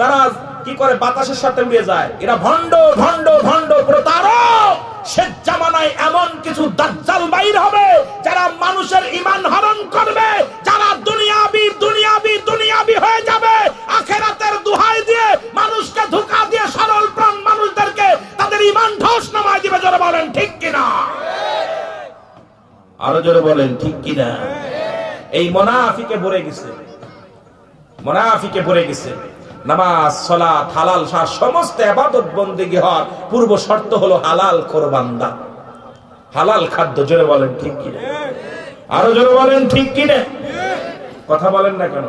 তারা কি করে বাতাসের সাথে উড়ে যায়। এরা ভণ্ড ভণ্ড ভণ্ড প্রতারক। শেষ জামানায় এমন কিছু দাজ্জাল বাইর হবে যারা মানুষের ঈমান হরণ করবে, যারা দুনিয়াবি দুনিয়াবি দুনিয়াবি হয়ে যাবে, আখিরাতের দোহাই দিয়ে মানুষকে ধোঁকা দিয়ে সরল প্রাণ মানুষদেরকে তাদের ঈমান ধ্বংস নামায় দিবে। জোরে বলেন ঠিক কিনা? আরো জোরে বলেন ঠিক কিনা? এই মুনাফিকে ভরে গেছে, মুনাফিকে ভরে গেছে। নামাজ, সালাত, হালাল সমস্ত ইবাদত বন্দেগী হওয়ার পূর্ব শর্ত হলো হালাল কোরবানদা, হালাল খাদ্য। জোরে বলেন ঠিক কিনা? আরো জোরে বলেন ঠিক কিনা? কথা বলেন না কেন?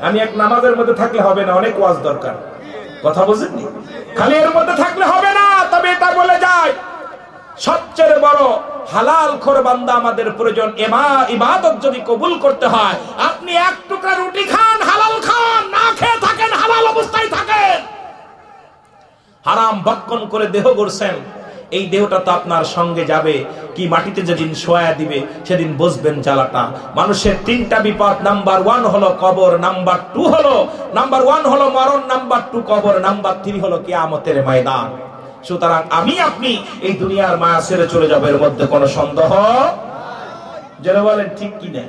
আমি এক নামাজের মধ্যে থাকলে হবে না, অনেক ওয়াজ দরকার। কথা বুঝেননি? খালি এর মধ্যে থাকলে হবে না। তবে এটা বলে যায়, সবচেয়ে বড় হালাল কোরবানদা আমাদের প্রয়োজন। ইবাদত যদি কবুল করতে হয়, আপনি এক টুকরা রুটি খান, হালাল খান, না খেয়ে থাকেন, হালাল অবস্থায় থাকেন। হারাম ভক্ষণ করে দেহ গড়ছেন, এই দেহটা তো আপনার সঙ্গে যাবে। কি মাটিতে যেদিন শোয়া দিবে সেদিন বুঝবেন জ্বালাটা। মানুষের 3টা বিপদ। নাম্বার 1 হলো কবর, নাম্বার 2 হলো নাম্বার 1 হলো মরণ, নাম্বার 2 কবর, নাম্বার 3 হলো কিয়ামতের ময়দান। সুতরাং আমি আপনি এই দুনিয়ার মায়া ছেড়ে চলে যাবে, এর মধ্যে কোনো সন্দেহ। যারা বলেন ঠিক কিনা?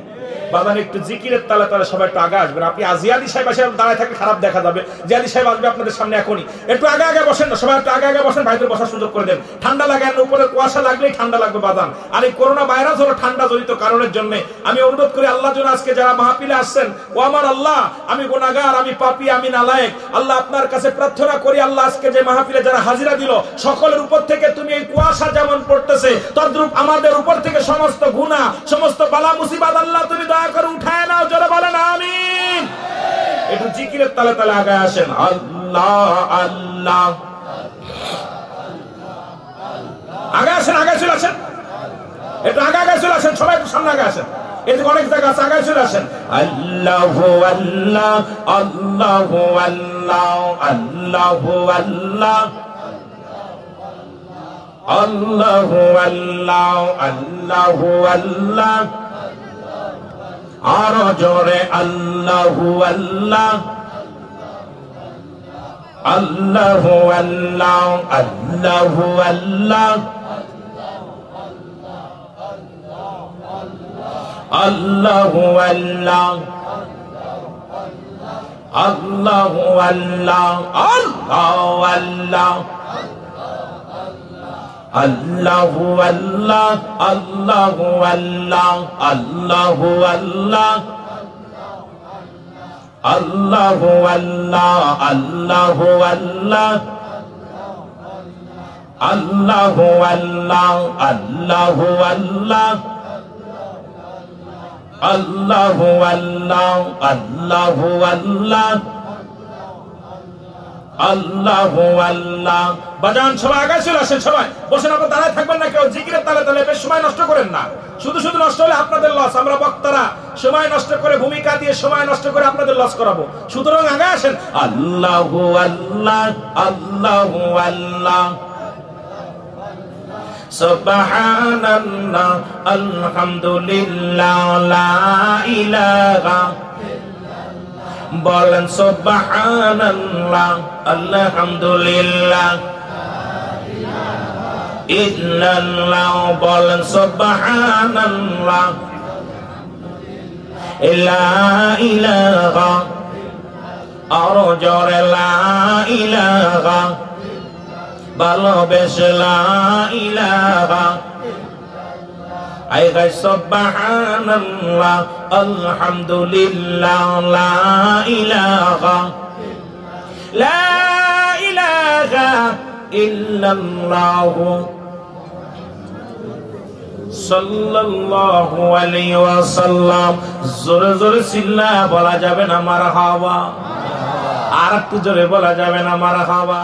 বাদান একটু জিকিরের তালে তালে সবাই একটু আগে আসবেন। আপনি জিয়াদি সাহেব এসে দাঁড়ায় থাকলে খারাপ দেখা যাবে। জিয়াদি সাহেব আসবে আপনাদের সামনে এখনই, একটু আগে আগে বসেন না, সবাই একটু আগে আগে বসেন, ভাইদের বসার সুযোগ করে দেন। ঠান্ডা লাগে, উপরে কুয়াশা লাগলেই ঠান্ডা লাগবে বাদান। আর এই করোনা ভাইরাস হলো ঠান্ডা জনিত কারণের জন্য। আমি অনুরোধ করি আল্লাহ যেন আজকে যারা মাহফিলে আসছেন, ও আমার আল্লাহ, আমি গুনাহগার, আমি পাপী, আমি নালায়েক, আল্লাহ আপনার কাছে প্রার্থনা করি আল্লাহ আজকে যে মাহফিলে যারা হাজিরা দিল সকলের উপর থেকে তুমি এই কুয়াশা যেমন পড়তেছে তদ্রূপ আমাদের উপর থেকে সমস্ত গুনাহ, সমস্ত বালা মুসিবত আল্লাহ তুমি দয়া করে উঠায় নাও। জোরে বলেন আমিন। একটু জিকিরের তালে তালে আগে আসেন। আল্লাহ আল্লাহ, আগে আসেন, আগে চলে আসেন, একটু আগে আগে চলে আসেন, সবাই একটু সামনে আগে আসেন। এই অনেক জায়গা আছে, আগে চলে আসেন। আল্লাহু আল্লাহ, আল্লাহু আল্লাহ, আল্লাহু আল্লাহ, আল্লাহু আল্লাহ, আল্লাহু আল্লাহ, আরো জোরে আল্লাহু আল্লাহ, আল্লাহু আল্লাহ, আল্লাহু আল্লাহ, আল্লাহু আল্লাহ, আল্লাহু আল্লাহ, আল্লাহু আল্লাহ, আল্লাহু আল্লাহ, আল্লাহু আল্লাহ, আল্লাহু আল্লাহ, আল্লাহু আল্লাহ, আল্লাহু আল্লাহ, আল্লাহু আল্লাহ, আল্লাহু আল্লাহ, আল্লাহু আল্লাহ, আল্লাহু আল্লাহ, আল্লাহু আল্লাহ। বাজান সবাই আগে চলে আসেন, সবাই বসেন, আপনারা দাঁড়ায় থাকবেন না কেউ। জিকিরের তালে তালে বেশ সময় নষ্ট করেন না, শুধু শুধু নষ্ট হলে আপনাদের লস। আমরা বক্তারা সময় নষ্ট করে, ভূমিকা দিয়ে সময় নষ্ট করে আপনাদের লস করাবো। সুতরাং আগে আসেন। আল্লাহু আল্লাহ, আল্লাহু আল্লাহ, সুবহানাল্লাহ, আলহামদুলিল্লাহ, লা ইলাহা, বলেন সুবহানাল্লাহ, আলহামদুলিল্লাহ, ইল্লাল্লাহ, বলেন সুবহানাল্লাহ, লা ইলাহা, আরো জোরে লা ইলাহা, ভালোবেসে লা ইলাহা, আই গায় সুবহানাল্লাহ, আলহামদুলিল্লাহ, লা ইলাহা, লা ইলাহা ইল্লাল্লাহ, সাল্লাল্লাহু আলাইহি ওয়াসাল্লাম। জোরে জোরে চিল্লা বলা যাবে না মারহাবা, আর একটু জোরে বলা যাবে না মারহাবা।